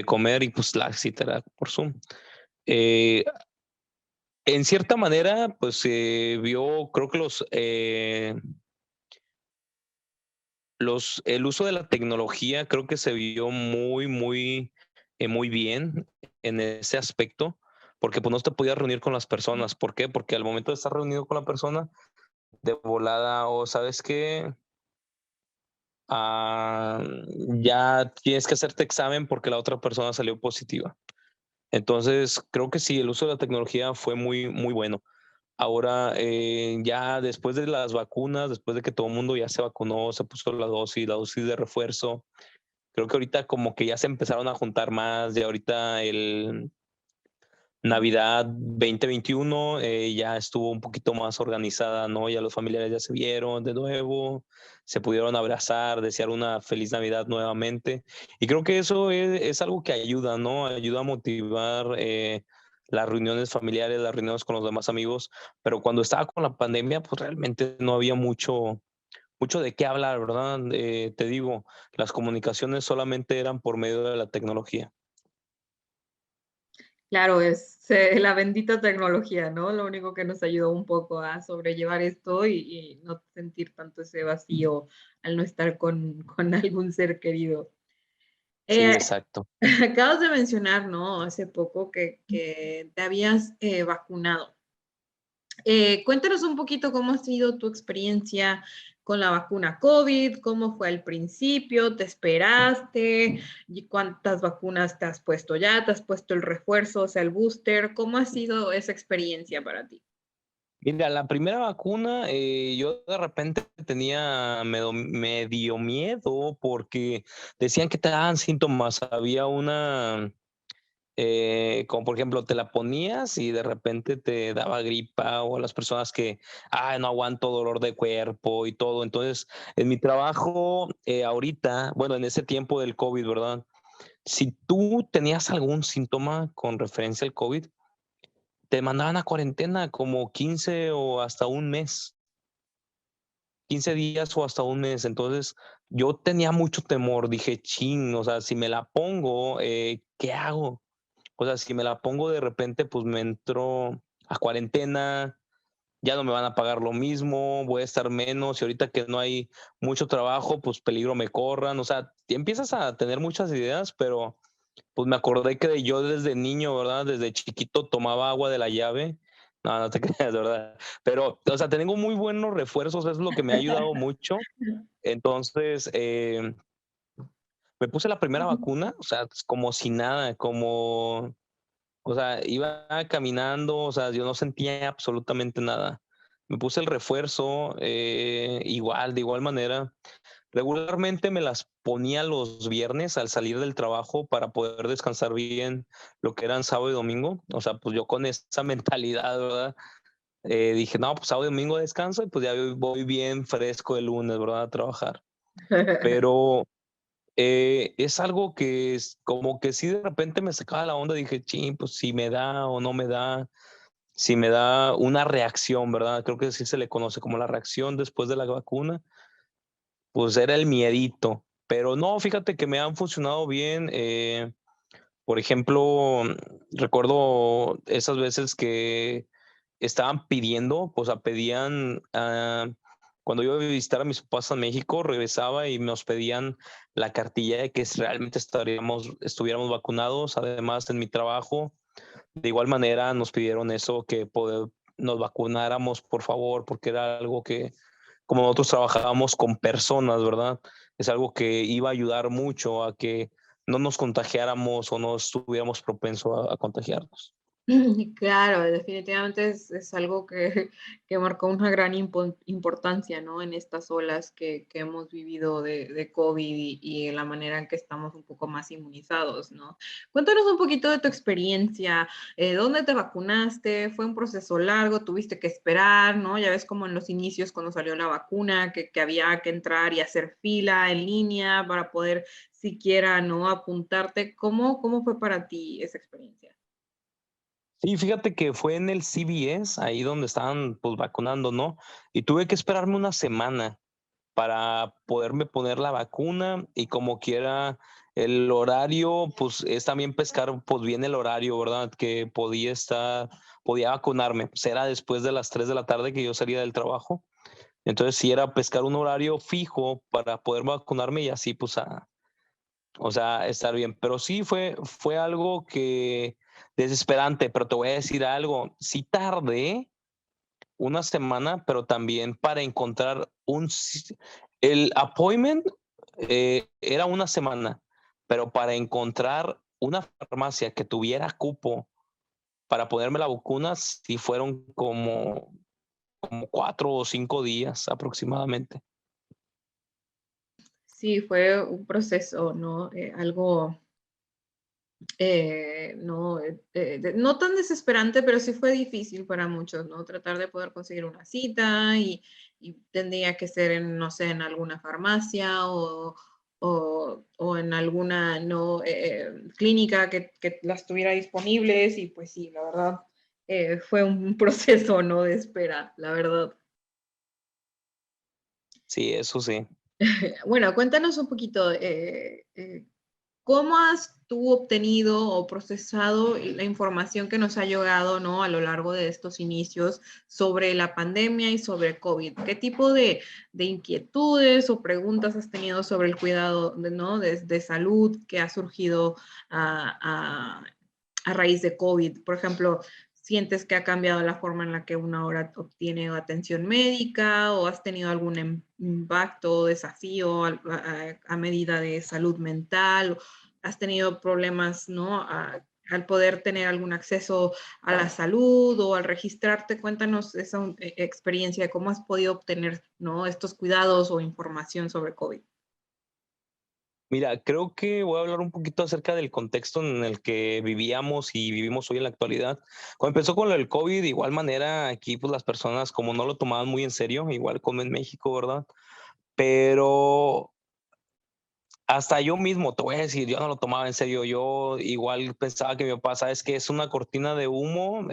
comer y pues la cita era por Zoom. Eh, en cierta manera, pues se vio, creo que el uso de la tecnología creo que se vio muy bien en ese aspecto, porque pues no te podías reunir con las personas. ¿Por qué? Porque al momento de estar reunido con la persona, de volada, o sabes qué, ah, ya tienes que hacerte examen porque la otra persona salió positiva. Entonces, creo que sí, el uso de la tecnología fue muy bueno. Ahora, ya después de las vacunas, después de que todo el mundo ya se vacunó, se puso la dosis de refuerzo, creo que ahorita como que ya se empezaron a juntar más, ya ahorita el Navidad 2021 ya estuvo un poquito más organizada, ¿no? Ya los familiares ya se vieron de nuevo, se pudieron abrazar, desear una feliz Navidad nuevamente. Y creo que eso es algo que ayuda, ¿no? Ayuda a motivar las reuniones familiares, las reuniones con los demás amigos. Pero cuando estaba con la pandemia, pues realmente no había mucho de qué hablar, ¿verdad? Te digo, las comunicaciones solamente eran por medio de la tecnología. Claro, es la bendita tecnología, ¿no? Lo único que nos ayudó un poco a sobrellevar esto y no sentir tanto ese vacío al no estar con algún ser querido. Sí, Eh, exacto. acabas de mencionar, ¿no? Hace poco que te habías vacunado. Cuéntanos un poquito cómo ha sido tu experiencia con la vacuna COVID, cómo fue al principio, te esperaste, y cuántas vacunas te has puesto ya, te has puesto el refuerzo, o sea, el booster, ¿cómo ha sido esa experiencia para ti? Mira, la primera vacuna, yo de repente tenía medio miedo porque decían que te daban síntomas. Había una, como por ejemplo, te la ponías y de repente te daba gripa o a las personas que, no aguanto dolor de cuerpo y todo. Entonces, en mi trabajo, ahorita, bueno, en ese tiempo del COVID, ¿verdad? Si tú tenías algún síntoma con referencia al COVID, te mandaban a cuarentena como 15 o hasta un mes, 15 días o hasta un mes. Entonces, yo tenía mucho temor, dije: "Chin, o sea, si me la pongo, ¿qué hago?". O sea, si me la pongo de repente, pues me entro a cuarentena, ya no me van a pagar lo mismo, voy a estar menos, y ahorita que no hay mucho trabajo, pues peligro me corran. O sea, empiezas a tener muchas ideas, pero pues me acordé que yo desde niño, ¿verdad? Desde chiquito tomaba agua de la llave. No, no te creas, ¿verdad? Pero, o sea, tengo muy buenos refuerzos, eso es lo que me ha ayudado mucho. Entonces, me puse la primera vacuna, o sea, como si nada, o sea, iba caminando, o sea, yo no sentía absolutamente nada. Me puse el refuerzo, igual, de igual manera. Regularmente me las ponía los viernes al salir del trabajo para poder descansar bien lo que eran sábado y domingo. O sea, pues yo con esa mentalidad, ¿verdad? Dije, no, pues sábado y domingo descanso y pues ya voy bien fresco el lunes, ¿verdad? A trabajar. Pero es algo que es como que sí de repente me sacaba la onda, dije, ching, pues si me da o no me da, si me da una reacción, ¿verdad? Creo que sí se le conoce como la reacción después de la vacuna, pues era el miedito. Pero no, fíjate que me han funcionado bien. Por ejemplo, recuerdo esas veces que estaban pidiendo, o sea, pedían Cuando yo iba a visitar a mis papás en México, regresaba y nos pedían la cartilla de que realmente estuviéramos vacunados. Además, en mi trabajo, de igual manera, nos pidieron eso, que nos vacunáramos, por favor, porque era algo que, como nosotros trabajábamos con personas, ¿verdad? Es algo que iba a ayudar mucho a que no nos contagiáramos o no estuviéramos propensos a contagiarnos. Claro, definitivamente es algo que marcó una gran importancia, ¿no? En estas olas que hemos vivido de COVID y la manera en que estamos un poco más inmunizados, ¿no? Cuéntanos un poquito de tu experiencia. ¿Dónde te vacunaste? ¿Fue un proceso largo? ¿Tuviste que esperar, no? Ya ves como en los inicios cuando salió la vacuna, que había que entrar y hacer fila en línea para poder siquiera, ¿no? Apuntarte. ¿Cómo fue para ti esa experiencia? Sí, fíjate que fue en el CVS, ahí donde estaban pues vacunando, ¿no? Y tuve que esperarme una semana para poderme poner la vacuna y como quiera el horario, pues es también pescar pues bien el horario, ¿verdad? Que podía vacunarme, pues era después de las 3 de la tarde que yo salía del trabajo. Entonces sí era pescar un horario fijo para poder vacunarme y así pues o sea, estar bien. Pero sí fue algo que desesperante, pero te voy a decir algo, sí tardé una semana, pero también para encontrar el appointment era una semana, pero para encontrar una farmacia que tuviera cupo para ponerme la vacuna, sí fueron como 4 o 5 días aproximadamente. Sí, fue un proceso, ¿no? Algo, no, no tan desesperante, pero sí fue difícil para muchos, ¿no? Tratar de poder conseguir una cita y tendría que ser en, no sé, en alguna farmacia o en alguna, ¿no? Clínica que las tuviera disponibles y pues sí, la verdad, fue un proceso, ¿no? De espera, la verdad. Sí, eso sí. Bueno, cuéntanos un poquito, ¿cómo has tú obtenido o procesado la información que nos ha llegado, ¿no? A lo largo de estos inicios sobre la pandemia y sobre COVID? ¿Qué tipo de inquietudes o preguntas has tenido sobre el cuidado, ¿no? De salud que ha surgido a, a- a raíz de COVID? Por ejemplo, ¿sientes que ha cambiado la forma en la que uno ahora obtiene atención médica o has tenido algún impacto o desafío a medida de salud mental? ¿Has tenido problemas, ¿no? Al poder tener algún acceso a la salud o al registrarte? Cuéntanos esa experiencia de cómo has podido obtener, ¿no? Estos cuidados o información sobre COVID. Mira, creo que voy a hablar un poquito acerca del contexto en el que vivíamos y vivimos hoy en la actualidad. Cuando empezó con el COVID, de igual manera, aquí pues las personas como no lo tomaban muy en serio, igual como en México, ¿verdad? Pero hasta yo mismo, te voy a decir, yo no lo tomaba en serio. Yo igual pensaba que mi papá, sabes que es una cortina de humo.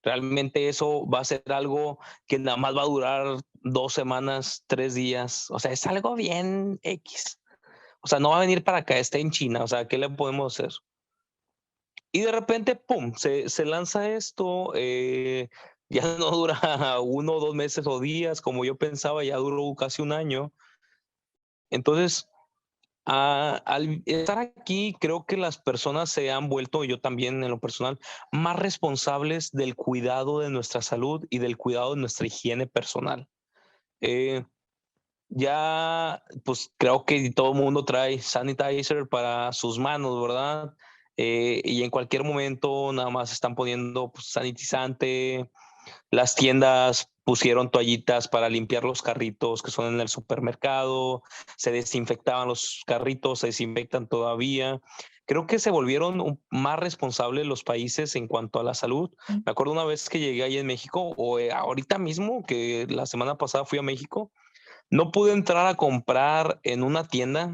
Realmente eso va a ser algo que nada más va a durar 2 semanas, 3 días. O sea, es algo bien X. O sea, no va a venir para acá, está en China, o sea, ¿qué le podemos hacer? Y de repente, pum, se lanza esto, ya no dura 1 o 2 meses o días, como yo pensaba, ya duró casi un año. Entonces, al estar aquí, creo que las personas se han vuelto, yo también en lo personal, más responsables del cuidado de nuestra salud y del cuidado de nuestra higiene personal. Eh, Ya, pues creo que todo el mundo trae sanitizer para sus manos, ¿verdad? Y en cualquier momento nada más están poniendo pues, sanitizante. Las tiendas pusieron toallitas para limpiar los carritos que son en el supermercado. Se desinfectaban los carritos, se desinfectan todavía. Creo que se volvieron más responsables los países en cuanto a la salud. Me acuerdo una vez que llegué ahí en México, o ahorita mismo, que la semana pasada fui a México, no pude entrar a comprar en una tienda.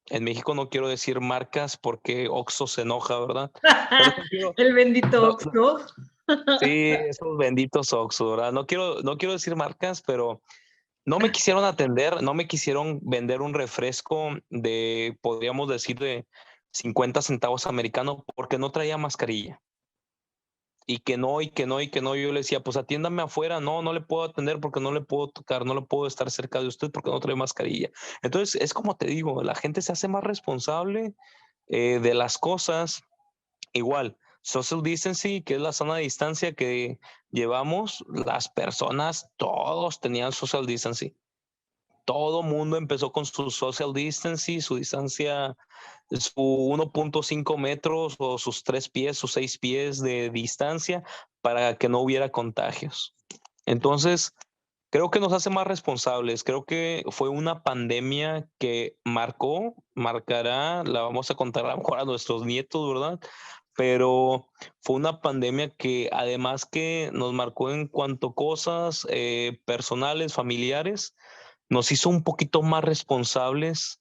En México no quiero decir marcas porque Oxxo se enoja, ¿verdad? Pero no quiero, El bendito no, Oxxo. sí, esos benditos Oxxo, ¿verdad? No quiero decir marcas, pero no me quisieron atender, no me quisieron vender un refresco de, podríamos decir, de 50 centavos americano porque no traía mascarilla. y que no, y que no, y que no. Yo le decía, pues atiéndame afuera. No, no le puedo atender porque no le puedo tocar, no le puedo estar cerca de usted porque no trae mascarilla. Entonces, es como te digo, la gente se hace más responsable de las cosas. Igual, social distancing, que es la sana distancia que llevamos, las personas, todos tenían social distancing. Todo mundo empezó con su social distancing, su distancia, su 1.5 metros o sus 3 pies, sus 6 pies de distancia para que no hubiera contagios. Entonces, creo que nos hace más responsables. Creo que fue una pandemia que marcará, la vamos a contar a lo mejor a nuestros nietos, ¿verdad? Pero fue una pandemia que además que nos marcó en cuanto a cosas personales, familiares, nos hizo un poquito más responsables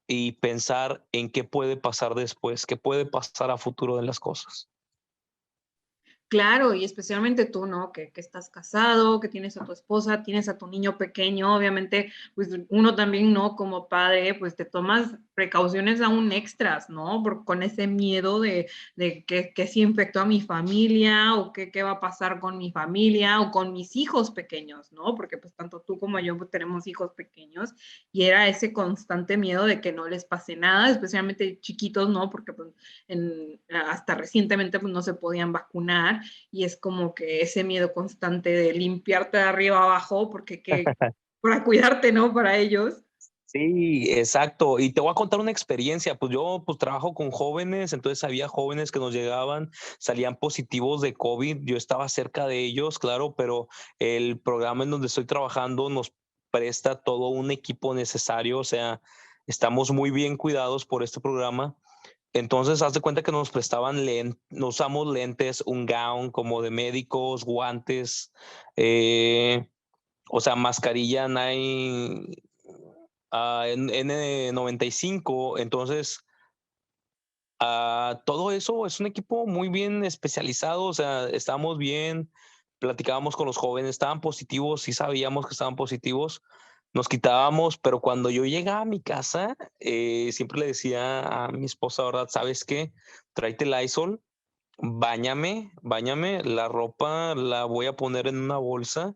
y pensar en qué puede pasar después, qué puede pasar a futuro de las cosas. Claro, y especialmente tú, ¿no? Que estás casado, que tienes a tu esposa, tienes a tu niño pequeño, obviamente, pues uno también, ¿no? Como padre, pues te tomas precauciones aún extras, ¿no? Con ese miedo de que si infectó a mi familia o qué va a pasar con mi familia o con mis hijos pequeños, ¿no? Porque pues tanto tú como yo pues, tenemos hijos pequeños y era ese constante miedo de que no les pase nada, especialmente chiquitos, ¿no? Porque pues, hasta recientemente pues, no se podían vacunar y es como que ese miedo constante de limpiarte de arriba abajo porque para cuidarte, ¿no? Para ellos. Sí, exacto. Y te voy a contar una experiencia. Pues yo pues trabajo con jóvenes, entonces había jóvenes que nos llegaban, salían positivos de COVID. Yo estaba cerca de ellos, claro, pero el programa en donde estoy trabajando nos presta todo un equipo necesario, o sea, estamos muy bien cuidados por este programa. Entonces, haz de cuenta que nos prestaban nos usamos lentes, un gown como de médicos, guantes, eh, o sea, mascarilla N95. Entonces, todo eso es un equipo muy bien especializado, o sea, estábamos bien, platicábamos con los jóvenes, estaban positivos, sí sabíamos que estaban positivos, nos quitábamos, pero cuando yo llegaba a mi casa, siempre le decía a mi esposa, ¿verdad? ¿Sabes qué? Tráete el Lysol, báñame, la ropa la voy a poner en una bolsa,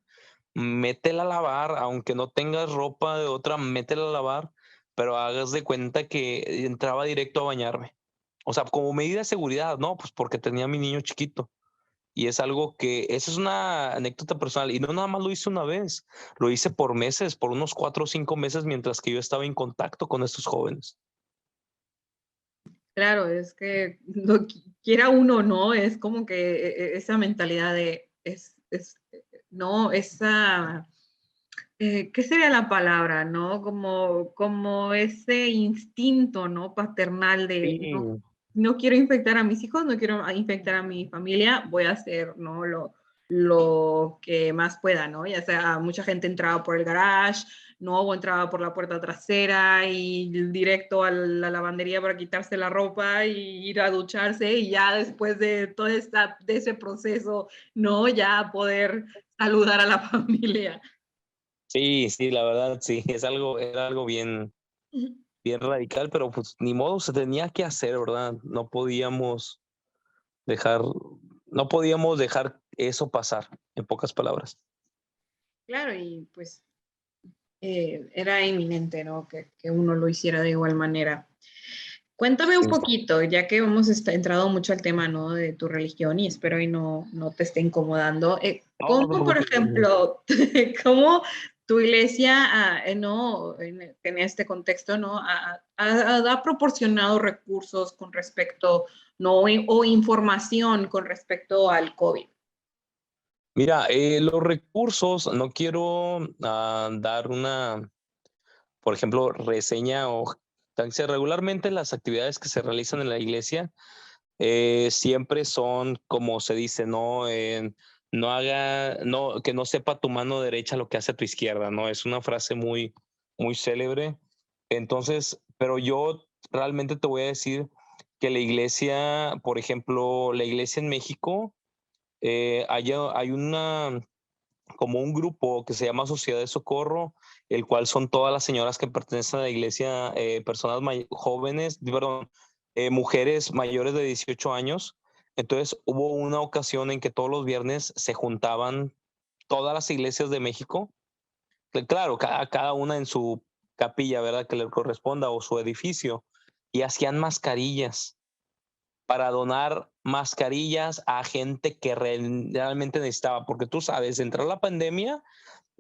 métela a lavar, aunque no tengas ropa de otra, métela a lavar, pero hagas de cuenta que entraba directo a bañarme. O sea, como medida de seguridad, ¿no? Pues porque tenía a mi niño chiquito. Y es algo que, esa es una anécdota personal. Y no nada más lo hice una vez, lo hice por meses, por unos 4 o 5 meses, mientras que yo estaba en contacto con estos jóvenes. Claro, es que no quiera uno, ¿no? Es como que esa mentalidad de, no, esa, ¿qué sería la palabra, no? Como ese instinto, ¿no? Paternal de, Sí, no quiero infectar a mis hijos, no quiero infectar a mi familia, voy a hacer, ¿no? Lo que más pueda, ¿no? Ya sea, mucha gente entraba por el garage, ¿no? O entraba por la puerta trasera y directo a la lavandería para quitarse la ropa y ir a ducharse y ya después de todo de ese proceso, ¿no? Ya poder saludar a la familia. sí, sí, la verdad, sí, era algo bien radical, pero pues ni modo, se tenía que hacer, ¿verdad? Dejar, no podíamos dejar eso pasar, en pocas palabras. Claro, y pues era inminente, ¿no? Que uno lo hiciera de igual manera. Cuéntame un Sí. poquito, ya que hemos entrado mucho al tema, ¿no? De tu religión y espero y no te esté incomodando. No, no te ¿Cómo, por preocupes. ejemplo, cómo tu iglesia, no, en este contexto, ¿no? Ha proporcionado recursos con respecto, ¿no? O información con respecto al COVID. Mira, los recursos, no quiero dar una, por ejemplo, reseña o regularmente las actividades que se realizan en la iglesia siempre son como se dice, ¿no? No, que no sepa tu mano derecha lo que hace tu izquierda, ¿no? Es una frase muy célebre. Entonces, pero yo realmente te voy a decir que la iglesia, por ejemplo, la iglesia en México, hay como un grupo que se llama Sociedad de Socorro, el cual son todas las señoras que pertenecen a la iglesia, personas jóvenes, perdón, mujeres mayores de 18 años. Entonces hubo una ocasión en que todos los viernes se juntaban todas las iglesias de México, que claro, cada una en su capilla, ¿verdad? Que le corresponda o su edificio, y hacían mascarillas para donar mascarillas a gente que realmente necesitaba, porque tú sabes, entró la pandemia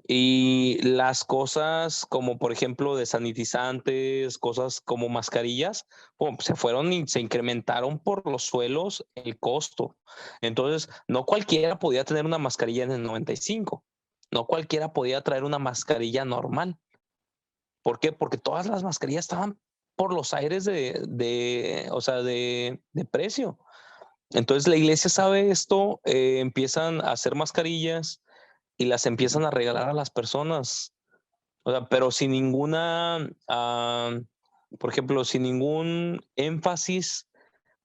y las cosas como, por ejemplo, de sanitizantes, cosas como mascarillas, pum, se fueron y se incrementaron por los suelos el costo. Entonces, no cualquiera podía tener una mascarilla en el 95. No cualquiera podía traer una mascarilla normal. ¿Por qué? Porque todas las mascarillas estaban por los aires o sea, de precio. Entonces la iglesia sabe esto, empiezan a hacer mascarillas y las empiezan a regalar a las personas. O sea, pero sin ninguna, por ejemplo, sin ningún énfasis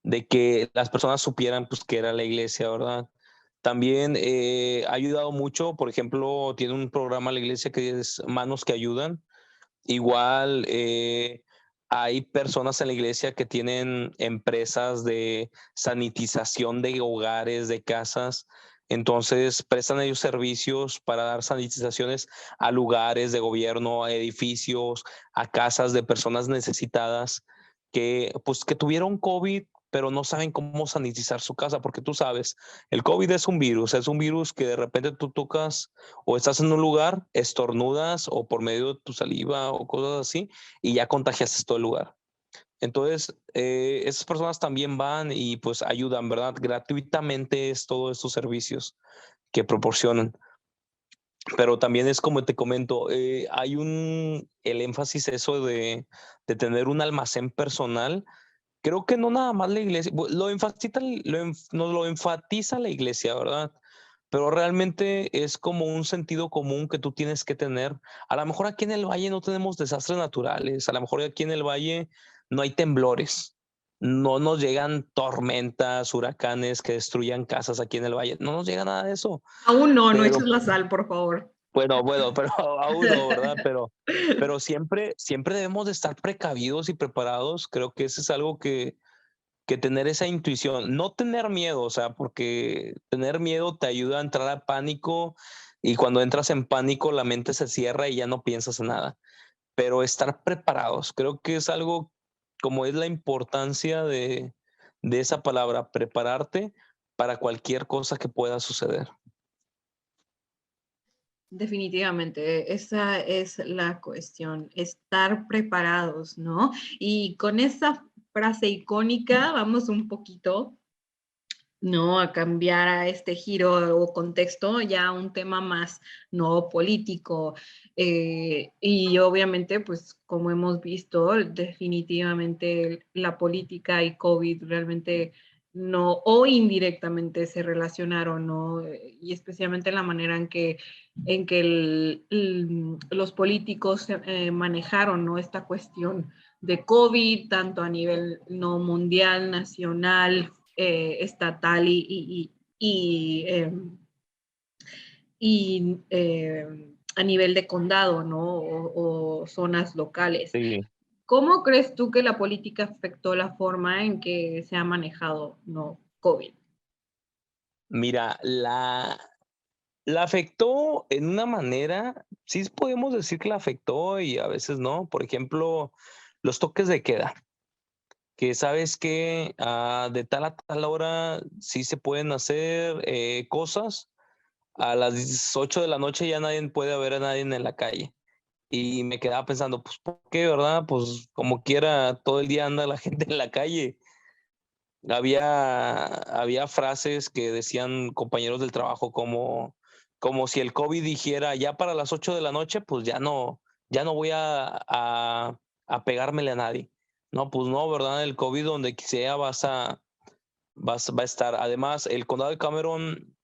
de que las personas supieran pues que era la iglesia, ¿verdad? También ha ayudado mucho, por ejemplo, tiene un programa la iglesia que es Manos que Ayudan. Igual hay personas en la iglesia que tienen empresas de sanitización de hogares, de casas. Entonces prestan ellos servicios para dar sanitizaciones a lugares de gobierno, a edificios, a casas de personas necesitadas que, pues, que tuvieron COVID, pero no saben cómo sanitizar su casa, porque tú sabes, el COVID es un virus que de repente tú tocas o estás en un lugar, estornudas o por medio de tu saliva o cosas así y ya contagiaste todo el lugar. Entonces, esas personas también van y pues ayudan, ¿verdad? Gratuitamente es todos estos servicios que proporcionan. Pero también es como te comento, hay el énfasis eso de tener un almacén personal. Creo que no nada más la iglesia, nos lo enfatiza la iglesia, ¿verdad? Pero realmente es como un sentido común que tú tienes que tener. A lo mejor aquí en el valle no tenemos desastres naturales, a lo mejor aquí en el valle no hay temblores, no nos llegan tormentas, huracanes que destruyan casas aquí en el valle, no nos llega nada de eso. Aún no, no Pero eches la sal, por favor. bueno, pero aún no, ¿verdad? Pero siempre debemos de estar precavidos y preparados. Creo que eso es algo que tener esa intuición, no tener miedo, o sea, porque tener miedo te ayuda a entrar a pánico y cuando entras en pánico la mente se cierra y ya no piensas en nada, pero estar preparados, creo que es algo como es la importancia de esa palabra, prepararte para cualquier cosa que pueda suceder. Definitivamente, esa es la cuestión, estar preparados, ¿no? Y con esa frase icónica, vamos un poquito, ¿no? A cambiar a este giro o contexto, ya a un tema más, ¿no? Político. Y obviamente, pues como hemos visto, definitivamente la política y COVID realmente no, o indirectamente se relacionaron, ¿no? Y especialmente la manera en que los políticos manejaron, ¿no? Esta cuestión de COVID, tanto a nivel no mundial, nacional, estatal a nivel de condado, ¿no? O zonas locales. Sí, ¿Cómo crees tú que la política afectó la forma en que se ha manejado, ¿no? COVID? mira, la afectó en una manera, sí podemos decir que la afectó y a veces no. Por ejemplo, los toques de queda. Que sabes que de tal a tal hora sí se pueden hacer cosas. A las 8 de la noche ya nadie puede ver a nadie en la calle. Y me quedaba pensando, pues, ¿por qué, verdad? Pues como quiera, todo el día anda la gente en la calle. Había frases que decían compañeros del trabajo como si el COVID dijera, ya para las 8 de la noche, pues ya no voy a pegármele a nadie. No, pues no, ¿verdad? El COVID donde sea va a estar. Además, el condado de Cameron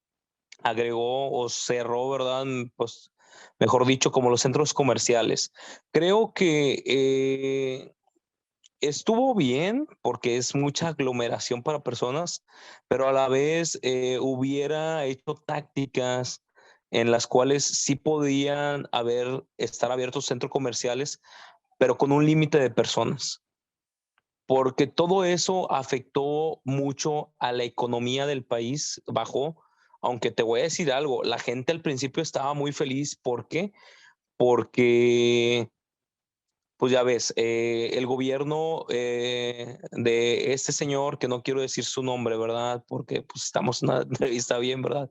agregó o cerró, ¿verdad? Pues, mejor dicho, como los centros comerciales. Creo que estuvo bien porque es mucha aglomeración para personas, pero a la vez hubiera hecho tácticas en las cuales sí podían estar abiertos centros comerciales, pero con un límite de personas. porque todo eso afectó mucho a la economía del país, bajó. Aunque te voy a decir algo, la gente al principio estaba muy feliz. ¿Por qué? Porque, pues ya ves, el gobierno de este señor, que no quiero decir su nombre, ¿verdad? Porque pues estamos en una entrevista bien, ¿verdad?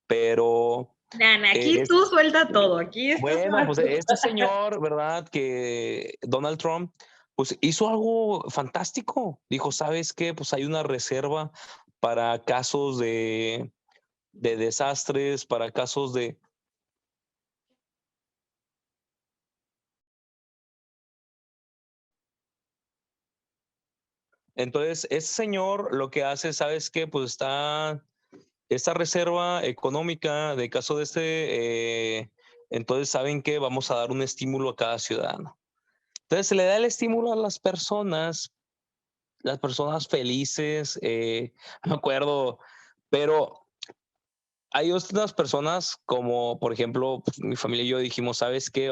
Pero Nana, aquí es, tú suelta todo, aquí estás bueno, más pues tú. este señor, ¿verdad? Que Donald Trump, pues hizo algo fantástico. Dijo, ¿sabes qué? Pues hay una reserva para casos de desastres, para casos de... Entonces, ese señor lo que hace, ¿sabes qué? Pues está esta reserva económica de caso de entonces, ¿saben qué? Vamos a dar un estímulo a cada ciudadano. Entonces, se le da el estímulo a las personas felices, no me acuerdo, pero hay otras personas como, por ejemplo, pues, mi familia y yo dijimos, ¿sabes qué?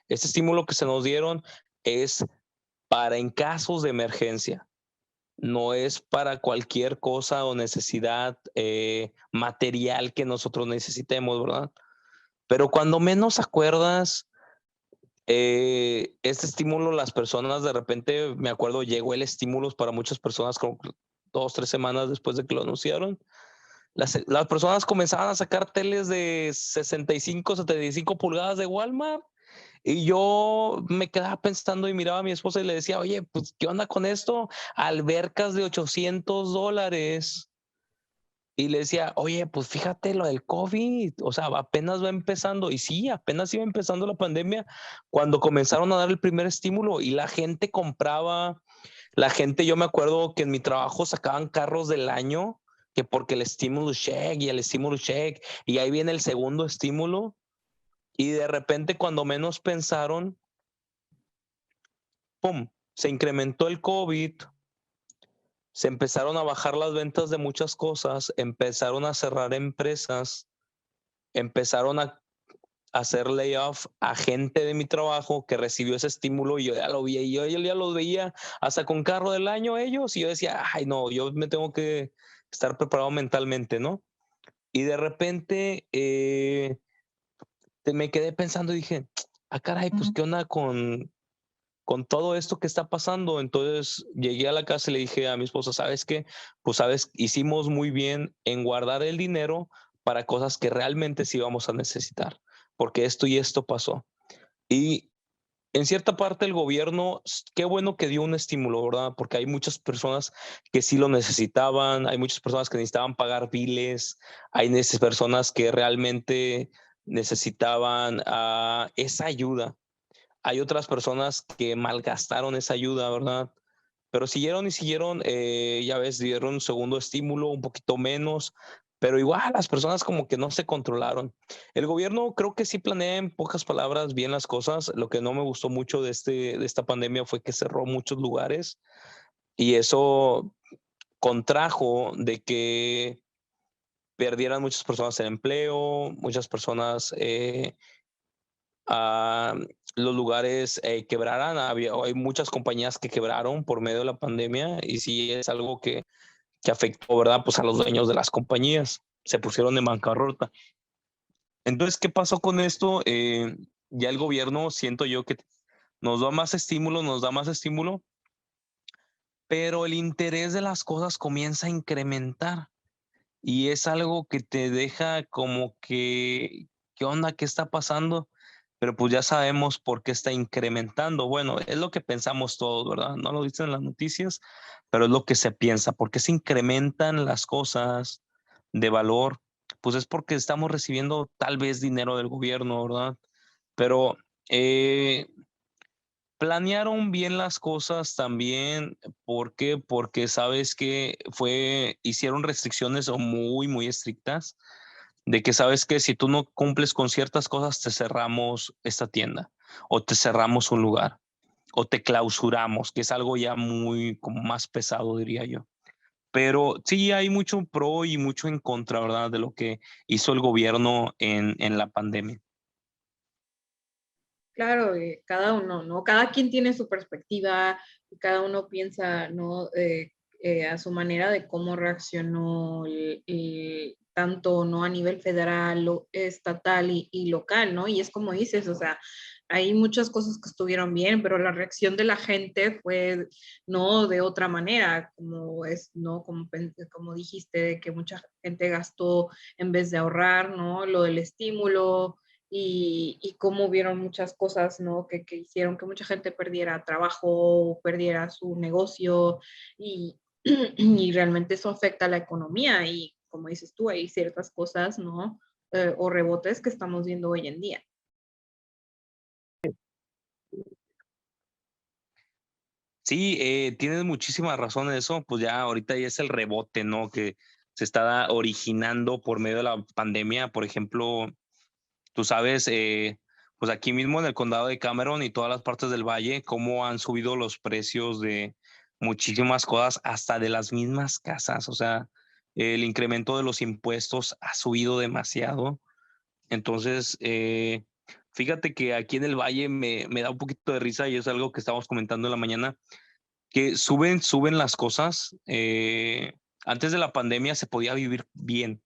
Este estímulo que se nos dieron es para en casos de emergencia, no es para cualquier cosa o necesidad material que nosotros necesitemos, ¿verdad? Pero cuando menos acuerdas, este estímulo, las personas de repente, me acuerdo, llegó el estímulo para muchas personas como 2, 3 semanas después de que lo anunciaron. Las personas comenzaban a sacar teles de 65, 75 pulgadas de Walmart y yo me quedaba pensando y miraba a mi esposa y le decía, oye, pues, ¿qué onda con esto? Albercas de $800. Y le decía, oye, pues fíjate lo del COVID, o sea, apenas va empezando. Y sí, apenas iba empezando la pandemia cuando comenzaron a dar el primer estímulo y la gente compraba, la gente, yo me acuerdo que en mi trabajo sacaban carros del año, que porque el stimulus check y el stimulus check, y ahí viene el segundo estímulo. Y de repente, cuando menos pensaron, ¡pum! Se incrementó el COVID, se empezaron a bajar las ventas de muchas cosas, empezaron a cerrar empresas, empezaron a hacer layoff a gente de mi trabajo que recibió ese estímulo y yo ya lo vi y yo ya los veía hasta con carro del año ellos y yo decía, ay no, yo me tengo que estar preparado mentalmente, ¿no? Y de repente me quedé pensando y dije, ah caray, pues qué onda con todo esto que está pasando. Entonces llegué a la casa y le dije a mi esposa, ¿sabes qué? Pues sabes, hicimos muy bien en guardar el dinero para cosas que realmente sí vamos a necesitar, porque esto y esto pasó. Y en cierta parte el gobierno, qué bueno que dio un estímulo, ¿verdad? Porque hay muchas personas que sí lo necesitaban, hay muchas personas que necesitaban pagar biles, hay personas que realmente necesitaban esa ayuda. Hay otras personas que malgastaron esa ayuda, ¿verdad? Pero siguieron y siguieron, ya ves, dieron un segundo estímulo, un poquito menos, pero igual las personas como que no se controlaron. El gobierno creo que sí planea en pocas palabras bien las cosas. Lo que no me gustó mucho de esta pandemia fue que cerró muchos lugares y eso contrajo de que perdieran muchas personas el empleo, muchas personas ah, los lugares quebraran. Hay muchas compañías que quebraron por medio de la pandemia y sí es algo que afectó, ¿verdad? Pues a los dueños de las compañías. Se pusieron en bancarrota. Entonces, ¿qué pasó con esto? Ya el gobierno, siento yo que nos da más estímulo, pero el interés de las cosas comienza a incrementar y es algo que te deja como que, ¿qué onda? ¿Qué está pasando? Pero pues ya sabemos por qué está incrementando. Bueno, es lo que pensamos todos, ¿verdad? No lo dicen en las noticias, pero es lo que se piensa. ¿Por qué se incrementan las cosas de valor? Pues es porque estamos recibiendo tal vez dinero del gobierno, ¿verdad? Pero eh, planearon bien las cosas también. ¿Por qué? Porque sabes que hicieron restricciones muy, muy estrictas de que sabes que si tú no cumples con ciertas cosas, te cerramos esta tienda o te cerramos un lugar o te clausuramos, que es algo ya muy como más pesado, diría yo. Pero sí hay mucho pro y mucho en contra, ¿verdad? De lo que hizo el gobierno en la pandemia. Claro, cada uno, ¿no? Cada quien tiene su perspectiva, y cada uno piensa, ¿no? A su manera de cómo reaccionó tanto, ¿no? A nivel federal, estatal y local, ¿no? Y es como dices, o sea, hay muchas cosas que estuvieron bien, pero la reacción de la gente fue, ¿no? De otra manera, como es, ¿no? Como dijiste, de que mucha gente gastó en vez de ahorrar, ¿no? Lo del estímulo y cómo vieron muchas cosas, ¿no? Que hicieron que mucha gente perdiera trabajo, perdiera su negocio y, y realmente eso afecta a la economía y como dices tú, hay ciertas cosas, ¿no? O rebotes que estamos viendo hoy en día. Sí, tienes muchísima razón en eso, pues ya ahorita ya es el rebote, ¿no? Que se está originando por medio de la pandemia. Por ejemplo, tú sabes, pues aquí mismo en el condado de Cameron y todas las partes del valle, cómo han subido los precios de muchísimas cosas, hasta de las mismas casas. O sea, el incremento de los impuestos ha subido demasiado. Entonces, fíjate que aquí en el valle me da un poquito de risa y es algo que estábamos comentando en la mañana, que suben las cosas. Antes de la pandemia se podía vivir bien.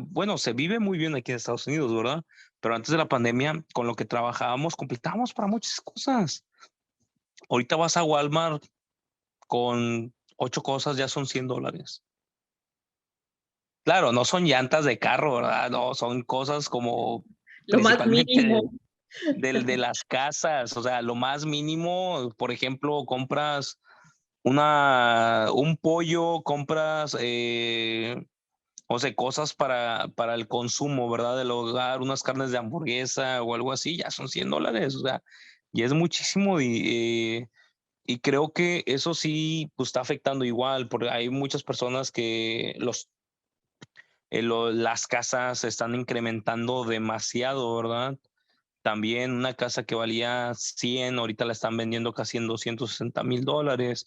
Bueno, se vive muy bien aquí en Estados Unidos, ¿verdad? Pero antes de la pandemia, con lo que trabajábamos, completábamos para muchas cosas. Ahorita vas a Walmart con 8 cosas, ya son $100. Claro, no son llantas de carro, ¿verdad? No, son cosas como Lo más principalmente mínimo. de las casas. O sea, lo más mínimo, por ejemplo, compras un pollo, compras, o sea, cosas para el consumo, ¿verdad? Del hogar, unas carnes de hamburguesa o algo así, ya son $100. O sea, y es muchísimo. Y creo que eso sí, pues está afectando igual, porque hay muchas personas que las casas se están incrementando demasiado, ¿verdad? También una casa que valía 100, ahorita la están vendiendo casi en $260,000.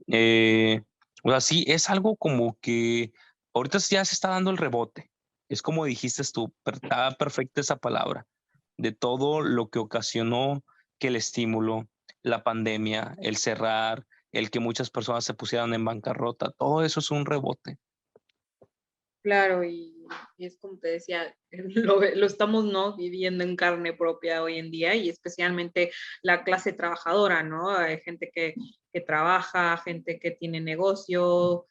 Eh, o sea, sí, es algo como que ahorita ya se está dando el rebote. Es como dijiste tú, está perfecta esa palabra, de todo lo que ocasionó que el estímulo, la pandemia, el cerrar, el que muchas personas se pusieran en bancarrota, todo eso es un rebote. Claro, y es como te decía, lo estamos, ¿no? Viviendo en carne propia hoy en día y especialmente la clase trabajadora, ¿no? Hay gente que trabaja, gente que tiene negocio,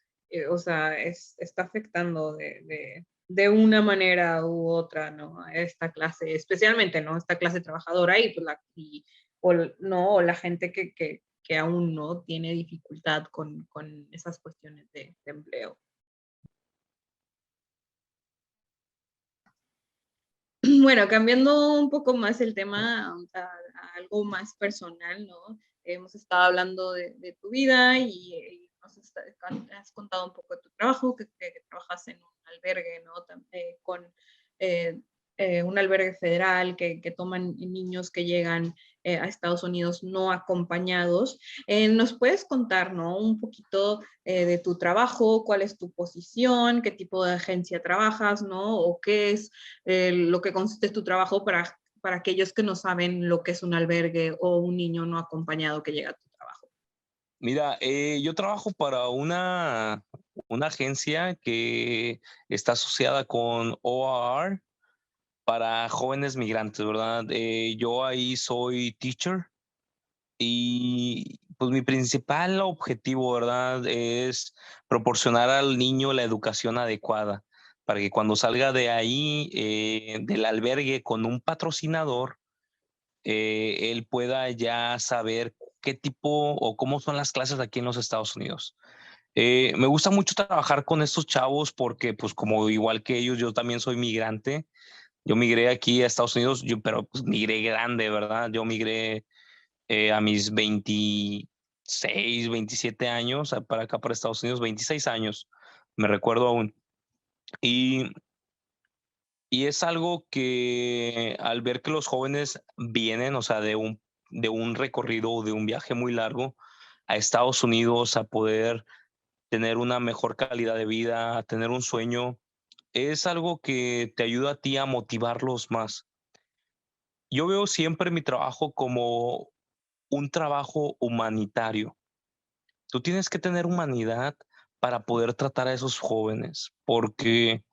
o sea, está afectando de una manera u otra, ¿no? A esta clase, especialmente, ¿no? Esta clase trabajadora y, pues, ¿no? O la gente que aún no tiene dificultad con esas cuestiones de empleo. Bueno, cambiando un poco más el tema a algo más personal, ¿no? Hemos estado hablando de tu vida y has contado un poco de tu trabajo, que trabajas en un albergue, ¿no? Con eh, un albergue federal que toman niños que llegan a Estados Unidos no acompañados. ¿Nos puedes contar, ¿no? Un poquito de tu trabajo, cuál es tu posición, qué tipo de agencia trabajas, ¿no? O qué es lo que consiste tu trabajo para aquellos que no saben lo que es un albergue o un niño no acompañado que llega a tu trabajo. Mira, yo trabajo para una agencia que está asociada con OAR para jóvenes migrantes, ¿verdad? Yo ahí soy teacher y pues mi principal objetivo, ¿verdad? Es proporcionar al niño la educación adecuada para que cuando salga de ahí, del albergue con un patrocinador, él pueda ya saber qué tipo o cómo son las clases aquí en los Estados Unidos. Me gusta mucho trabajar con estos chavos porque, pues, como igual que ellos, yo también soy migrante. Yo migré aquí a Estados Unidos, pero pues, migré grande, ¿verdad? Yo migré a mis 26, 27 años para acá, para Estados Unidos, 26 años, me recuerdo aún. Y, y es algo que al ver que los jóvenes vienen, o sea, de un recorrido o de un viaje muy largo a Estados Unidos a poder tener una mejor calidad de vida, a tener un sueño, es algo que te ayuda a ti a motivarlos más. yo veo siempre mi trabajo como un trabajo humanitario. Tú tienes que tener humanidad para poder tratar a esos jóvenes, porque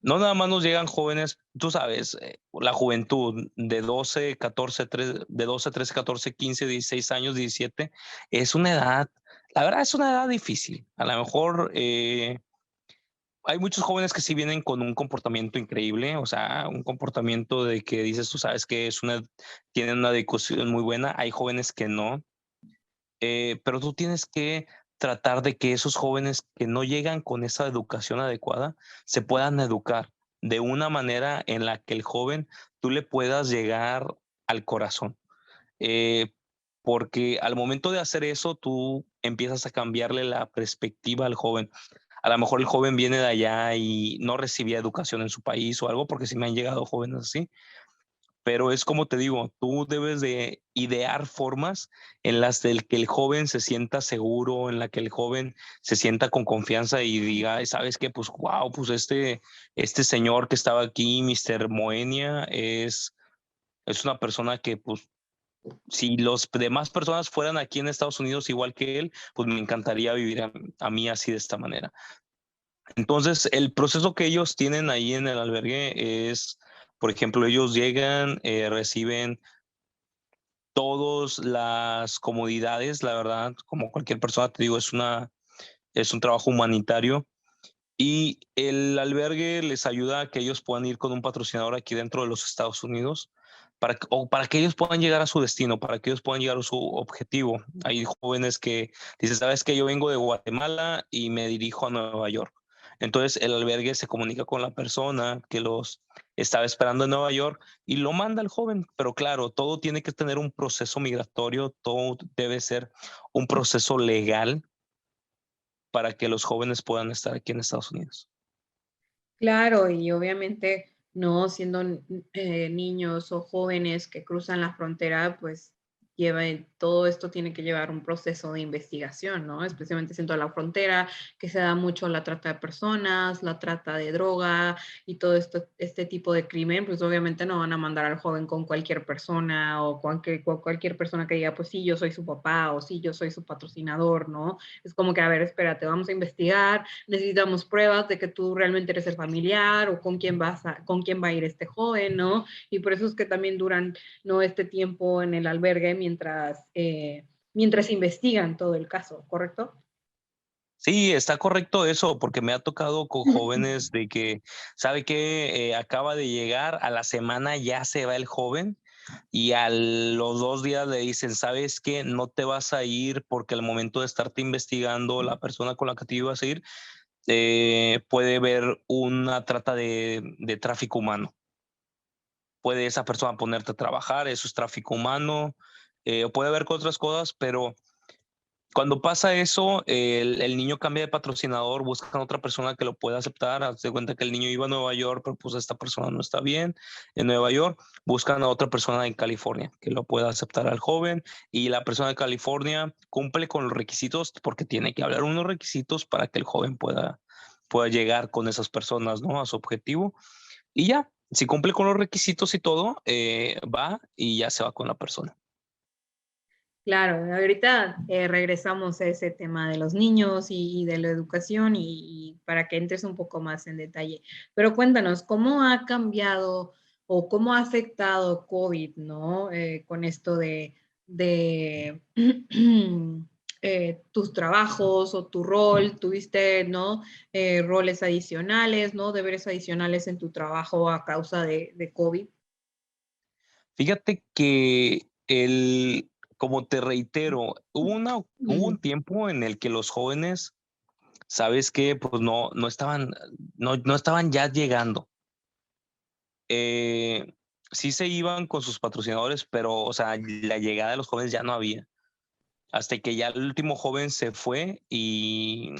no nada más nos llegan jóvenes, tú sabes, la juventud de 12, 14, de 12, 13, 14, 15, 16 años, 17, es una edad, la verdad es una edad difícil. A lo mejor hay muchos jóvenes que sí vienen con un comportamiento increíble, o sea, un comportamiento de que dices, tú sabes que tienen una educación muy buena. Hay jóvenes que no, pero tú tienes que tratar de que esos jóvenes que no llegan con esa educación adecuada se puedan educar de una manera en la que el joven tú le puedas llegar al corazón. Eh, Porque al momento de hacer eso, tú empiezas a cambiarle la perspectiva al joven. A lo mejor el joven viene de allá y no recibía educación en su país o algo, porque sí me han llegado jóvenes así, pero es como te digo, tú debes de idear formas en las del que el joven se sienta seguro, en la que el joven se sienta con confianza y diga: "Ay, ¿sabes qué? Pues wow, pues este señor que estaba aquí, Mr. Moenia, es una persona que pues si los demás personas fueran aquí en Estados Unidos igual que él, pues me encantaría vivir a mí así de esta manera". Entonces, el proceso que ellos tienen ahí en el albergue es, por ejemplo, ellos llegan, reciben todas las comodidades, la verdad, como cualquier persona, te digo, es un trabajo humanitario y el albergue les ayuda a que ellos puedan ir con un patrocinador aquí dentro de los Estados Unidos para que ellos puedan llegar a su destino, para que ellos puedan llegar a su objetivo. Hay jóvenes que dicen, sabes que yo vengo de Guatemala y me dirijo a Nueva York. Entonces el albergue se comunica con la persona que los estaba esperando en Nueva York y lo manda al joven. Pero claro, todo tiene que tener un proceso migratorio, todo debe ser un proceso legal para que los jóvenes puedan estar aquí en Estados Unidos. Claro, y obviamente no siendo niños o jóvenes que cruzan la frontera, pues todo esto tiene que llevar un proceso de investigación, ¿no? Especialmente siendo la frontera, que se da mucho la trata de personas, la trata de droga y todo esto, este tipo de crimen, pues obviamente no van a mandar al joven con cualquier persona o cualquier persona que diga, pues sí, yo soy su papá o sí, yo soy su patrocinador, ¿no? Es como que, a ver, espérate, vamos a investigar, necesitamos pruebas de que tú realmente eres el familiar o con quién va a ir este joven, ¿no? Y por eso es que también duran, ¿no? Este tiempo en el albergue mientras investigan todo el caso, ¿correcto? Sí, está correcto eso, porque me ha tocado con jóvenes de que, ¿sabe qué? Acaba de llegar, a la semana ya se va el joven y a los 2 días le dicen, ¿sabes qué? No te vas a ir porque al momento de estarte investigando, la persona con la que te ibas a ir puede ver una trata de tráfico humano. Puede esa persona ponerte a trabajar, eso es tráfico humano, o puede ver con otras cosas, pero cuando pasa eso, el niño cambia de patrocinador, buscan otra persona que lo pueda aceptar. Haz de cuenta que el niño iba a Nueva York, pero pues esta persona no está bien en Nueva York. Buscan a otra persona en California que lo pueda aceptar al joven y la persona de California cumple con los requisitos porque tiene que hablar unos requisitos para que el joven pueda llegar con esas personas, ¿no? A su objetivo. Y ya, si cumple con los requisitos y todo, va y ya se va con la persona. Claro, ahorita regresamos a ese tema de los niños y de la educación y para que entres un poco más en detalle. Pero cuéntanos, ¿cómo ha cambiado o cómo ha afectado COVID, ¿no? Con esto de tus trabajos o tu rol, tuviste, ¿no? Roles adicionales, ¿no? Deberes adicionales en tu trabajo a causa de COVID. Fíjate que como te reitero, hubo un tiempo en el que los jóvenes, ¿sabes qué? Pues no estaban ya llegando. Eh, sí se iban con sus patrocinadores, pero, o sea, la llegada de los jóvenes ya no había. Hasta que ya el último joven se fue y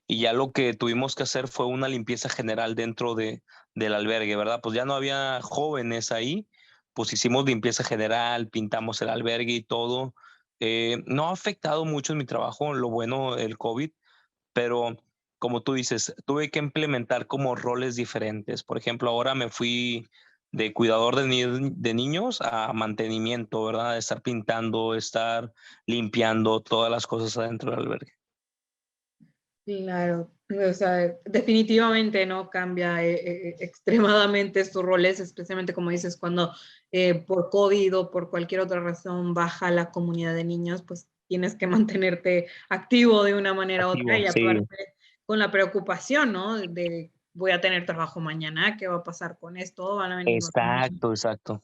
ya lo que tuvimos que hacer fue una limpieza general dentro del albergue, ¿verdad? Pues ya no había jóvenes ahí, pues hicimos limpieza general, pintamos el albergue y todo. No ha afectado mucho en mi trabajo, lo bueno el COVID, pero como tú dices, tuve que implementar como roles diferentes. Por ejemplo, ahora me fui de cuidador de niños a mantenimiento, ¿verdad? De estar pintando, estar limpiando todas las cosas adentro del albergue. Claro, o sea, definitivamente no cambia extremadamente estos roles, especialmente como dices, cuando por COVID o por cualquier otra razón baja la comunidad de niños, pues tienes que mantenerte activo de una manera u otra Activo, y sí, aparte con la preocupación, ¿no? De voy a tener trabajo mañana, ¿qué va a pasar con esto? Van a venir los niños. exacto, exacto.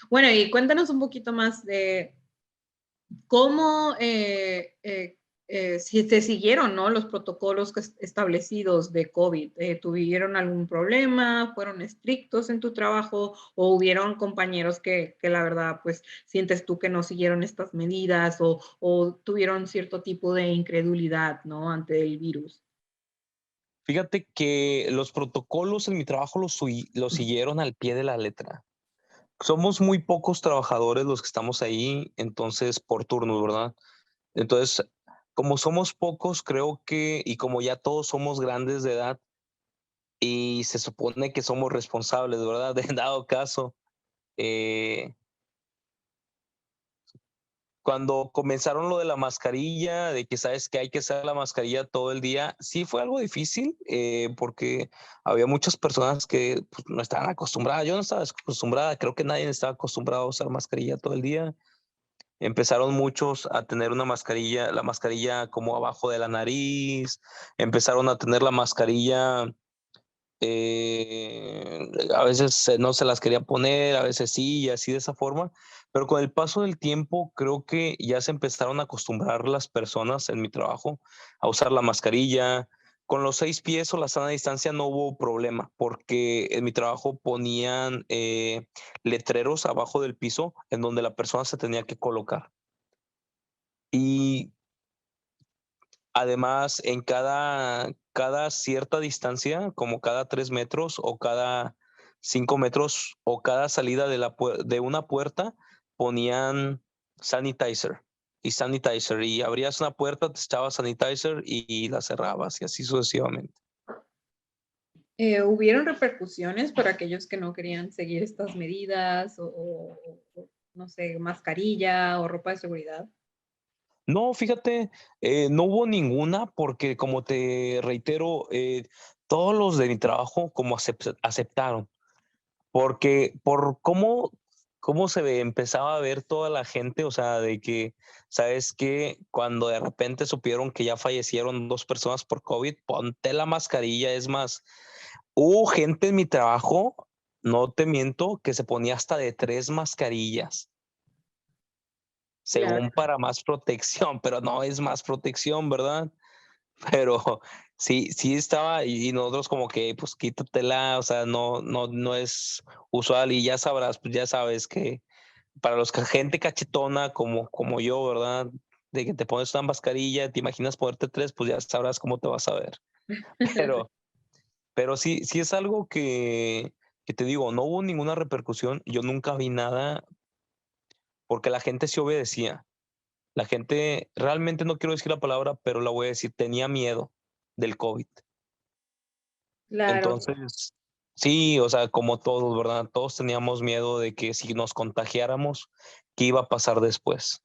Bueno, y cuéntanos un poquito más de cómo si se siguieron, ¿no? Los protocolos establecidos de COVID. ¿Tuvieron algún problema? ¿Fueron estrictos en tu trabajo? ¿O hubieron compañeros que la verdad, pues, sientes tú que no siguieron estas medidas o tuvieron cierto tipo de incredulidad, ¿no? Ante el virus. Fíjate que los protocolos en mi trabajo los siguieron al pie de la letra. Somos muy pocos trabajadores los que estamos ahí, entonces por turnos, ¿verdad? Entonces, como somos pocos, creo que, y como ya todos somos grandes de edad y se supone que somos responsables, ¿verdad? En dado caso, eh, cuando comenzaron lo de la mascarilla, de que sabes que hay que usar la mascarilla todo el día, sí fue algo difícil porque había muchas personas que pues, no estaban acostumbradas. Yo no estaba acostumbrada, creo que nadie estaba acostumbrado a usar mascarilla todo el día. Empezaron muchos a tener una mascarilla, la mascarilla como abajo de la nariz, empezaron a tener la mascarilla, a veces no se las quería poner, a veces sí, y así de esa forma, pero con el paso del tiempo creo que ya se empezaron a acostumbrar las personas en mi trabajo a usar la mascarilla. Con los 6 pies o la sana distancia no hubo problema, porque en mi trabajo ponían letreros abajo del piso en donde la persona se tenía que colocar. Y además, en cada cierta distancia, como cada 3 metros o cada 5 metros o cada salida de una puerta, ponían sanitizer y abrías una puerta, te echabas sanitizer y la cerrabas y así sucesivamente. ¿Hubieron repercusiones para aquellos que no querían seguir estas medidas no sé, mascarilla o ropa de seguridad? No, fíjate, no hubo ninguna porque, como te reitero, todos los de mi trabajo como aceptaron. Porque por cómo empezaba a ver toda la gente, o sea, de que, ¿sabes qué? Cuando de repente supieron que ya fallecieron 2 personas por COVID, ponte la mascarilla. Es más, hubo gente en mi trabajo, no te miento, que se ponía hasta de 3 mascarillas, Claro. según para más protección, pero no es más protección, ¿verdad? Pero sí estaba y nosotros como que, pues, quítatela, o sea, no es usual y ya sabrás, pues, ya sabes que para los gente cachetona como yo, ¿verdad? De que te pones una mascarilla, te imaginas ponerte 3, pues, ya sabrás cómo te vas a ver. Pero pero sí es algo que te digo, no hubo ninguna repercusión, yo nunca vi nada, porque la gente sí obedecía. La gente, realmente no quiero decir la palabra, pero la voy a decir, tenía miedo del COVID. Claro. Entonces, sí, o sea, como todos, ¿verdad? Todos teníamos miedo de que si nos contagiáramos, ¿qué iba a pasar después?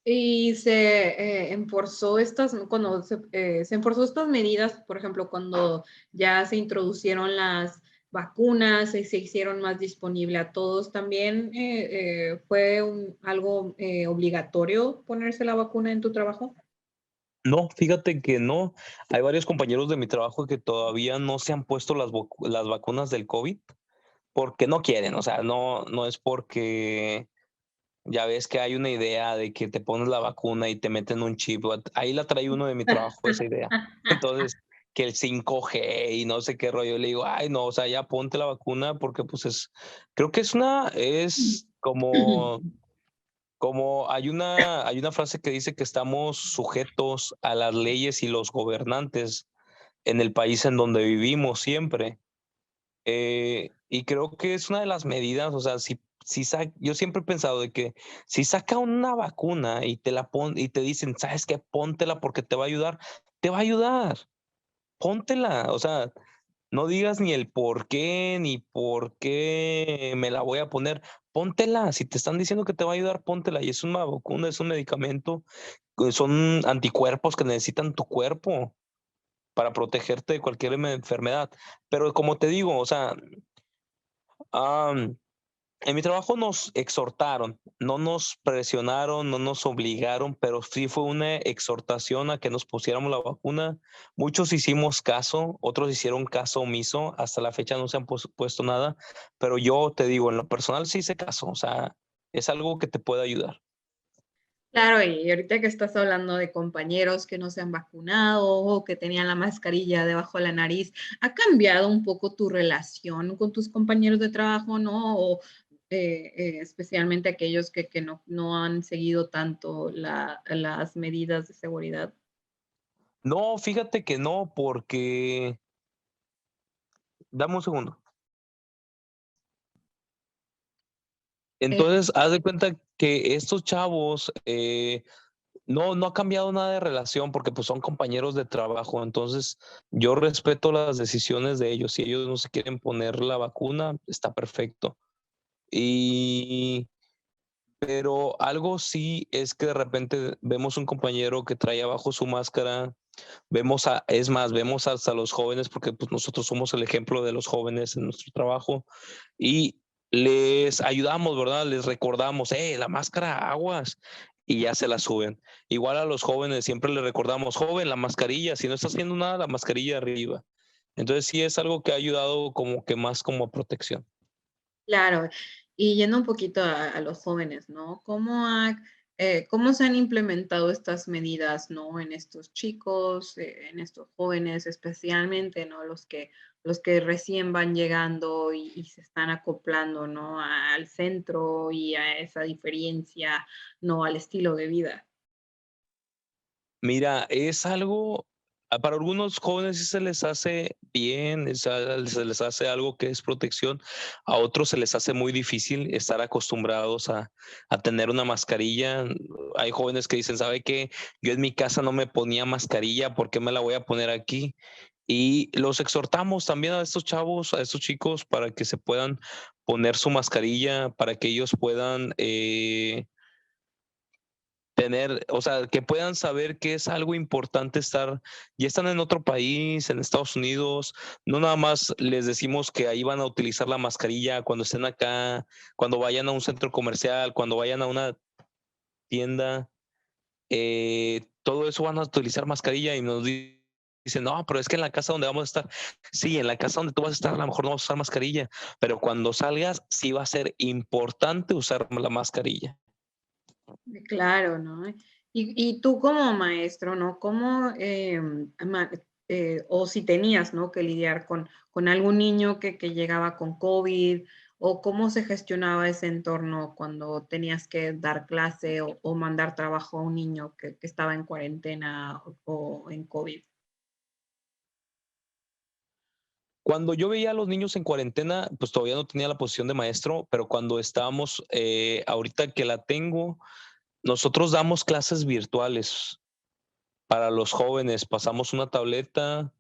Y se enforzó cuando se enforzó estas medidas, por ejemplo, cuando ya se introducieron las vacunas y se hicieron más disponible a todos, ¿también fue algo obligatorio ponerse la vacuna en tu trabajo? No, fíjate que no. Hay varios compañeros de mi trabajo que todavía no se han puesto las vacunas del COVID porque no quieren, o sea, no es porque ya ves que hay una idea de que te pones la vacuna y te meten un chip. Ahí la trae uno de mi trabajo, esa idea. Entonces, que el 5G y no sé qué rollo. Le digo, ay, no, o sea, ya ponte la vacuna porque pues creo que es como hay una frase que dice que estamos sujetos a las leyes y los gobernantes en el país en donde vivimos siempre. Y creo que es una de las medidas, o sea, yo siempre he pensado de que si saca una vacuna y y te dicen, ¿sabes qué? Póntela porque te va a ayudar, te va a ayudar, póntela, o sea, No digas ni el por qué, ni por qué me la voy a poner. Póntela. Si te están diciendo que te va a ayudar, póntela. Y es una vacuna, es un medicamento, son anticuerpos que necesitan tu cuerpo para protegerte de cualquier enfermedad. Pero como te digo, o sea, am, en mi trabajo nos exhortaron, no nos presionaron, no nos obligaron, pero sí fue una exhortación a que nos pusiéramos la vacuna. Muchos hicimos caso, otros hicieron caso omiso. Hasta la fecha no se han puesto nada, pero yo te digo, en lo personal sí hice caso. O sea, es algo que te puede ayudar. Claro, y ahorita que estás hablando de compañeros que no se han vacunado o que tenían la mascarilla debajo de la nariz, ¿ha cambiado un poco tu relación con tus compañeros de trabajo, no? O especialmente aquellos que no han seguido tanto las medidas de seguridad. No, fíjate que no, porque dame un segundo. Eh, Entonces, haz de cuenta que estos chavos, no ha cambiado nada de relación porque pues son compañeros de trabajo. Entonces, yo respeto las decisiones de ellos. Si ellos no se quieren poner la vacuna, está perfecto. Y, pero algo sí es que de repente vemos un compañero que trae abajo su máscara, es más, vemos hasta los jóvenes, porque pues nosotros somos el ejemplo de los jóvenes en nuestro trabajo y les ayudamos, ¿verdad? Les recordamos, la máscara, aguas, y ya se la suben. Igual a los jóvenes siempre les recordamos, joven, la mascarilla, si no está haciendo nada, la mascarilla arriba. Entonces sí es algo que ha ayudado como que más como protección. Claro, y yendo un poquito a los jóvenes, ¿no? ¿Cómo se han implementado estas medidas, ¿no? En estos chicos, en estos jóvenes, especialmente, ¿no? Los que recién van llegando y se están acoplando, ¿no? Al centro y a esa diferencia, ¿no? Al estilo de vida. Mira, es algo, para algunos jóvenes sí se les hace bien, se les hace algo que es protección, a otros se les hace muy difícil estar acostumbrados a tener una mascarilla. Hay jóvenes que dicen, ¿sabe qué? Yo en mi casa no me ponía mascarilla, ¿por qué me la voy a poner aquí? Y los exhortamos también a estos chavos, a estos chicos, para que se puedan poner su mascarilla, para que ellos puedan tener, o sea, que puedan saber que es algo importante estar, ya están en otro país, en Estados Unidos, no nada más les decimos que ahí van a utilizar la mascarilla cuando estén acá, cuando vayan a un centro comercial, cuando vayan a una tienda, todo eso van a utilizar mascarilla y nos dicen, no, pero es que en la casa donde vamos a estar, sí, en la casa donde tú vas a estar, a lo mejor no vas a usar mascarilla, pero cuando salgas, sí va a ser importante usar la mascarilla. Claro, ¿no? Y tú como maestro, ¿no? ¿Cómo, o si tenías, ¿no? Que lidiar con algún niño que llegaba con COVID, o cómo se gestionaba ese entorno cuando tenías que dar clase o mandar trabajo a un niño que estaba en cuarentena o en COVID? Cuando yo veía a los niños en cuarentena, pues todavía no tenía la posición de maestro, pero cuando estábamos, ahorita que la tengo, nosotros damos clases virtuales para los jóvenes. Pasamos una tableta,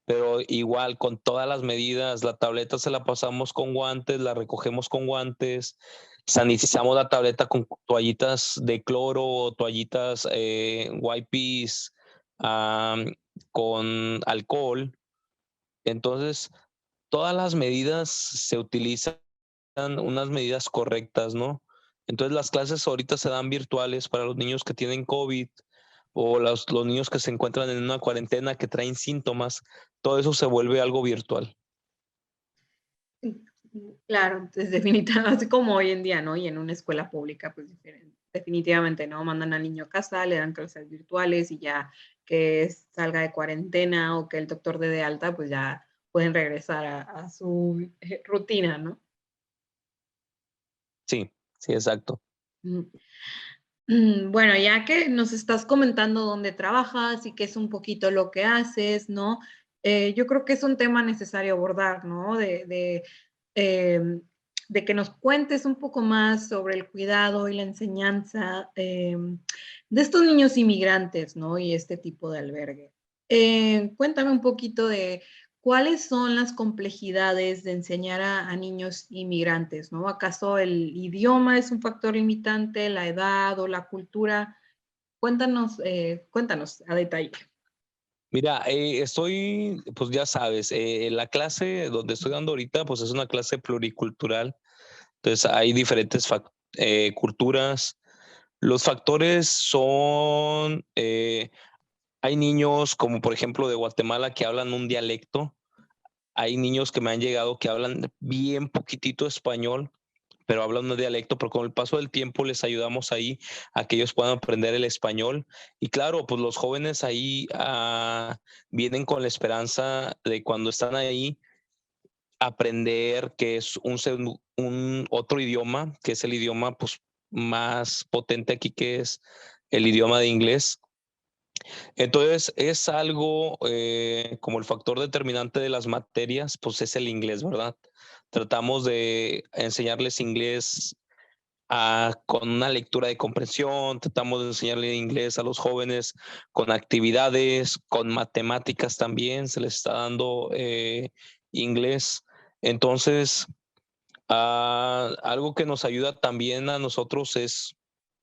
pero igual con todas las medidas. La tableta se la pasamos con guantes, la recogemos con guantes, sanitizamos la tableta con toallitas de cloro, toallitas, wipes, am, con alcohol. Entonces, todas las medidas se utilizan unas medidas correctas, ¿no? Entonces las clases ahorita se dan virtuales para los niños que tienen COVID o los niños que se encuentran en una cuarentena que traen síntomas, todo eso se vuelve algo virtual. Claro, entonces definitivamente, así como hoy en día, ¿no? Y en una escuela pública, pues definitivamente, ¿no? Mandan al niño a casa, le dan clases virtuales y ya que salga de cuarentena o que el doctor dé de alta, pues ya pueden regresar a su rutina, ¿no? Sí, sí, exacto. Mm. Bueno, ya que nos estás comentando dónde trabajas y qué es un poquito lo que haces, ¿no? Yo creo que es un tema necesario abordar, ¿no? De que nos cuentes un poco más sobre el cuidado y la enseñanza de estos niños inmigrantes, ¿no? Y este tipo de albergue. Cuéntame un poquito de ¿Cuáles son las complejidades de enseñar a niños inmigrantes, ¿no? ¿Acaso el idioma es un factor limitante, la edad o la cultura? Cuéntanos a detalle. Mira, pues ya sabes, la clase donde estoy dando ahorita, pues es una clase pluricultural. Entonces hay diferentes culturas. Los factores son, hay niños como por ejemplo de Guatemala que hablan un dialecto. Hay niños que me han llegado que hablan bien poquitito español, pero hablan un dialecto, pero con el paso del tiempo les ayudamos ahí a que ellos puedan aprender el español. Y claro, pues los jóvenes ahí vienen con la esperanza de cuando están ahí aprender que es un otro idioma, que es el idioma pues más potente aquí, que es el idioma de inglés. Entonces, es algo como el factor determinante de las materias, pues es el inglés, ¿verdad? Tratamos de enseñarles inglés con una lectura de comprensión, tratamos de enseñarle inglés a los jóvenes con actividades, con matemáticas también, se les está dando inglés. Entonces, algo que nos ayuda también a nosotros es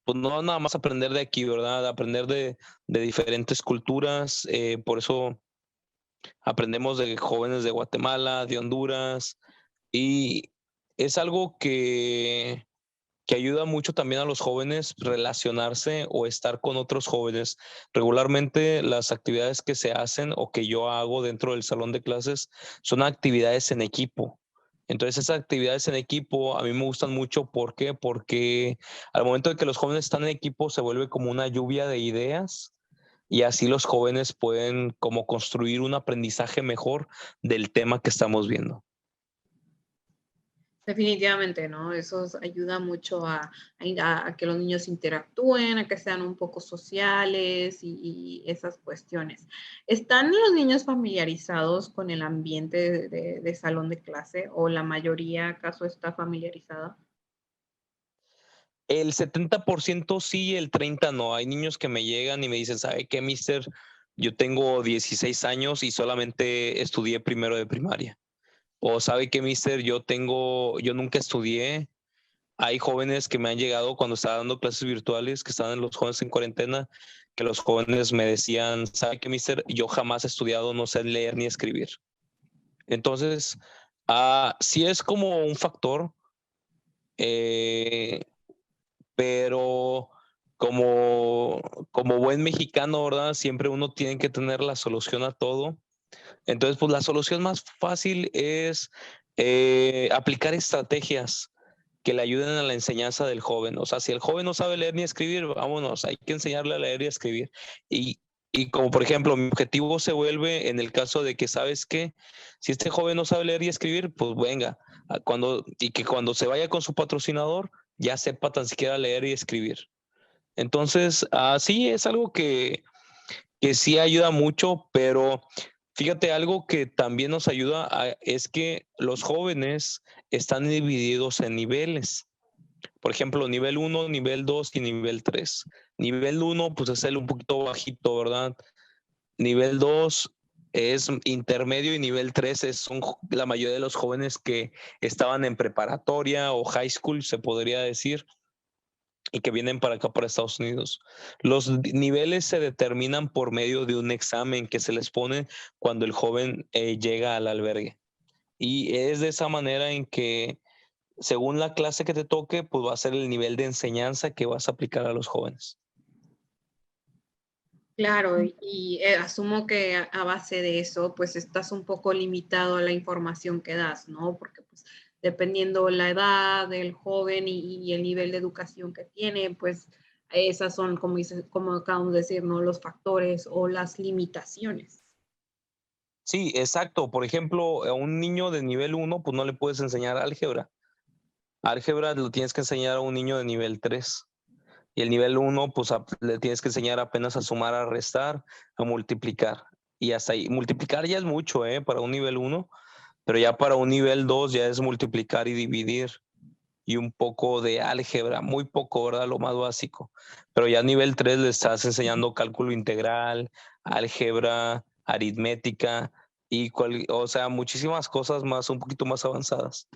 pues no nada más aprender de aquí, ¿verdad? Aprender de diferentes culturas. Por eso aprendemos de jóvenes de Guatemala, de Honduras, y es algo que ayuda mucho también a los jóvenes relacionarse o estar con otros jóvenes. Regularmente las actividades que se hacen o que yo hago dentro del salón de clases son actividades en equipo. Entonces esas actividades en equipo a mí me gustan mucho. ¿Por qué? Porque al momento de que los jóvenes están en equipo se vuelve como una lluvia de ideas y así los jóvenes pueden como construir un aprendizaje mejor del tema que estamos viendo. Definitivamente, ¿no? Ayuda mucho a que los niños interactúen, a que sean un poco sociales y esas cuestiones. ¿Están los niños familiarizados con el ambiente de salón de clase o la mayoría acaso está familiarizada? El 70% sí, el 30% no. Hay niños que me llegan y me dicen, ¿sabe qué, mister? Yo tengo 16 años y solamente estudié primero de primaria. O ¿sabe qué, mister? Yo nunca estudié. Hay jóvenes que me han llegado cuando estaba dando clases virtuales, que estaban los jóvenes en cuarentena, que los jóvenes me decían, ¿sabe qué, mister? Yo jamás he estudiado, no sé leer ni escribir. Entonces, sí es como un factor, eh, pero como buen mexicano, ¿verdad? Siempre uno tiene que tener la solución a todo. Entonces, pues la solución más fácil es aplicar estrategias que le ayuden a la enseñanza del joven. O sea, si el joven no sabe leer ni escribir, vámonos, hay que enseñarle a leer y a escribir. Y, y como por ejemplo, mi objetivo se vuelve en el caso de que, ¿sabes qué? Si este joven no sabe leer y escribir, pues venga, y que cuando se vaya con su patrocinador, ya sepa tan siquiera leer y escribir. Entonces, sí, es algo que sí ayuda mucho, pero fíjate, algo que también nos ayuda es que los jóvenes están divididos en niveles. Por ejemplo, nivel uno, nivel 2 y nivel 3. Nivel uno, pues es el un poquito bajito, ¿verdad? Nivel 2 es intermedio y nivel 3 son la mayoría de los jóvenes que estaban en preparatoria o high school, se podría decir, y que vienen para acá, para Estados Unidos. Los niveles se determinan por medio de un examen que se les pone cuando el joven llega al albergue. Y es de esa manera en que, según la clase que te toque, pues va a ser el nivel de enseñanza que vas a aplicar a los jóvenes. Claro, asumo que a base de eso, pues estás un poco limitado a la información que das, ¿no? Porque pues dependiendo la edad del joven y el nivel de educación que tiene, pues esas son, como acabamos de decir, ¿no? Los factores o las limitaciones. Sí, exacto. Por ejemplo, a un niño de nivel uno, pues no le puedes enseñar álgebra. Álgebra lo tienes que enseñar a un niño de nivel 3. Y el nivel uno, pues le tienes que enseñar apenas a sumar, a restar, a multiplicar. Y hasta ahí. Multiplicar ya es mucho, para un nivel uno, pero ya para un nivel 2 ya es multiplicar y dividir y un poco de álgebra, muy poco, ¿verdad? Lo más básico. Pero ya a nivel 3 le estás enseñando cálculo integral, álgebra, aritmética, y o sea, muchísimas cosas más, un poquito más avanzadas.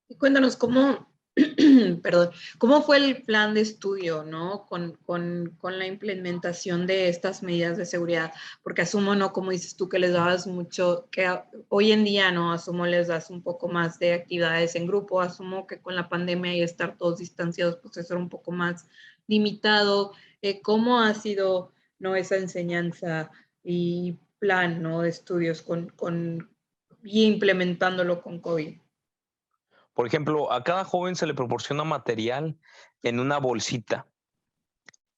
Y cuéntanos cómo, perdón, cómo fue el plan de estudio, ¿no? Con la implementación de estas medidas de seguridad, porque asumo, ¿no? Como dices tú, que les dabas mucho, hoy en día, ¿no? Asumo les das un poco más de actividades en grupo, asumo que con la pandemia y estar todos distanciados, pues eso era un poco más limitado. ¿Cómo ha sido, ¿no? Esa enseñanza y plan, ¿no? De estudios y implementándolo con COVID. Por ejemplo, a cada joven se le proporciona material en una bolsita,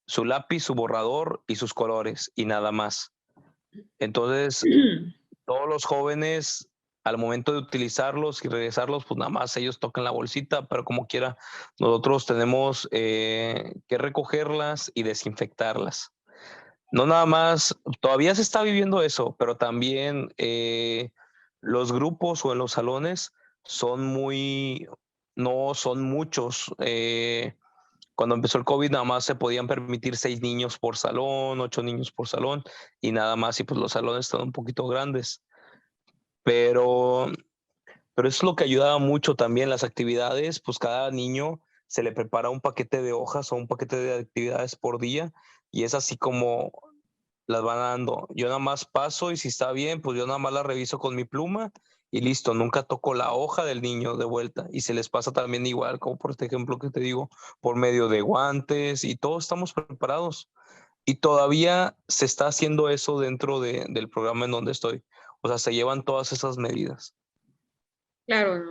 su lápiz, su borrador y sus colores, y nada más. Entonces, todos los jóvenes, al momento de utilizarlos y regresarlos, pues nada más ellos tocan la bolsita, pero como quiera, nosotros tenemos que recogerlas y desinfectarlas. No nada más, todavía se está viviendo eso, pero también los grupos o en los salones son no son muchos. Cuando empezó el COVID nada más se podían permitir 6 niños por salón, 8 niños por salón y nada más, y pues los salones están un poquito grandes. Pero, pero eso es lo que ayudaba mucho también las actividades, pues cada niño se le prepara un paquete de hojas o un paquete de actividades por día y es así como las van dando. Yo nada más paso y si está bien, pues yo nada más la reviso con mi pluma y listo, nunca toco la hoja del niño de vuelta. Y se les pasa también igual, como por este ejemplo que te digo, por medio de guantes y todos estamos preparados. Y todavía se está haciendo eso dentro del programa en donde estoy. O sea, se llevan todas esas medidas. Claro,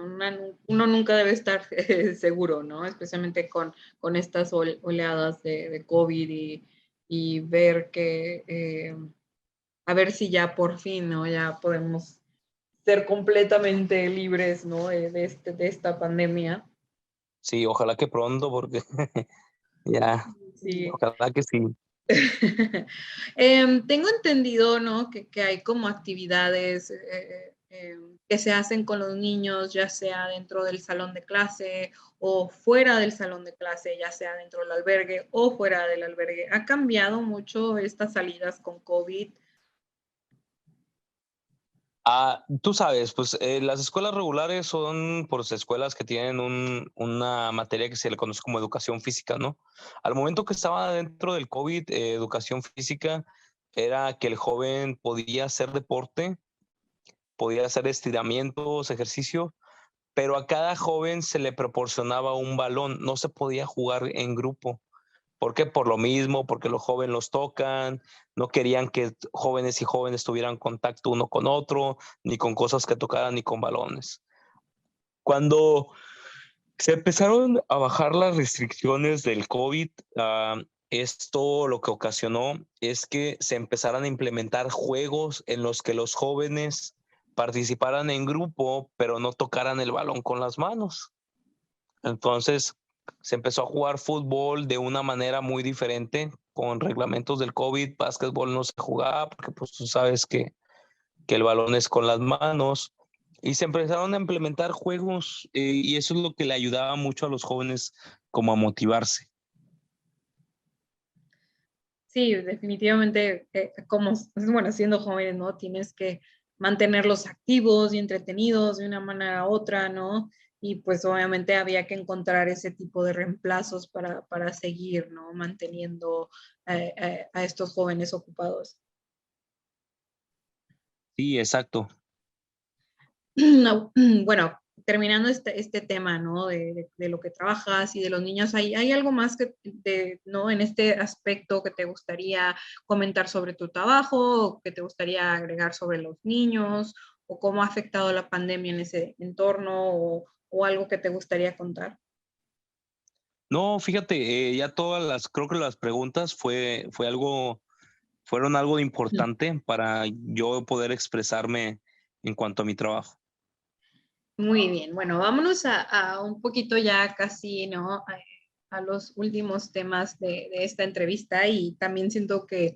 uno nunca debe estar seguro, ¿no? Especialmente con estas oleadas de COVID y ver a ver si ya por fin, ¿no? Ya podemos ser completamente libres, ¿no? De esta pandemia. Sí, ojalá que pronto, porque ya, Sí. ojalá que sí. Tengo entendido, ¿no? Que hay como actividades que se hacen con los niños, ya sea dentro del salón de clase o fuera del salón de clase, ya sea dentro del albergue o fuera del albergue. ¿Ha cambiado mucho estas salidas con COVID? Tú sabes, pues las escuelas regulares son pues, escuelas que tienen una materia que se le conoce como educación física, ¿no? Al momento que estaba dentro del COVID, educación física era que el joven podía hacer deporte, podía hacer estiramientos, ejercicio, pero a cada joven se le proporcionaba un balón, no se podía jugar en grupo. ¿Por qué? Por lo mismo, porque los jóvenes los tocan, no querían que jóvenes y jóvenes tuvieran contacto uno con otro, ni con cosas que tocaran, ni con balones. Cuando se empezaron a bajar las restricciones del COVID, esto lo que ocasionó es que se empezaran a implementar juegos en los que los jóvenes participaran en grupo, pero no tocaran el balón con las manos. Entonces se empezó a jugar fútbol de una manera muy diferente, con reglamentos del COVID, básquetbol no se jugaba porque pues tú sabes que el balón es con las manos y se empezaron a implementar juegos y eso es lo que le ayudaba mucho a los jóvenes como a motivarse. Sí, definitivamente, como, bueno, siendo jóvenes, ¿no? Tienes que mantenerlos activos y entretenidos de una manera u otra, ¿no? Y pues obviamente había que encontrar ese tipo de reemplazos para seguir, ¿no? Manteniendo a estos jóvenes ocupados. Sí, exacto. No, bueno, terminando este tema, ¿no? De lo que trabajas y de los niños, ¿hay algo más ¿no? En este aspecto que te gustaría comentar sobre tu trabajo o que te gustaría agregar sobre los niños o cómo ha afectado la pandemia en ese entorno o algo que te gustaría contar? No, fíjate, ya todas creo que las preguntas fueron algo importante para yo poder expresarme en cuanto a mi trabajo. Muy bien, bueno, vámonos a un poquito ya casi, ¿no? A los últimos temas de esta entrevista y también siento que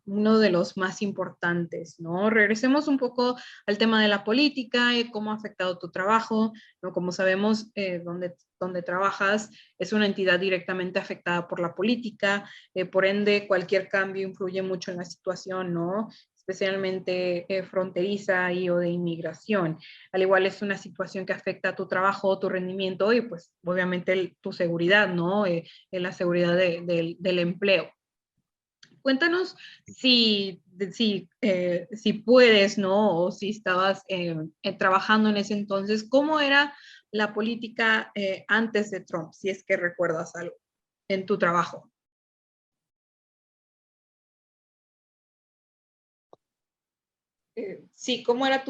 uno de los más importantes, ¿no? Regresemos un poco al tema de la política y cómo ha afectado tu trabajo, ¿no? Como sabemos, donde trabajas es una entidad directamente afectada por la política, por ende cualquier cambio influye mucho en la situación, ¿no? especialmente fronteriza y o de inmigración. Al igual es una situación que afecta a tu trabajo, tu rendimiento y pues obviamente tu seguridad, ¿no? La seguridad del empleo. Cuéntanos si puedes, ¿no? O si estabas trabajando en ese entonces, ¿cómo era la política antes de Trump? Si es que recuerdas algo en tu trabajo. Sí, ¿cómo era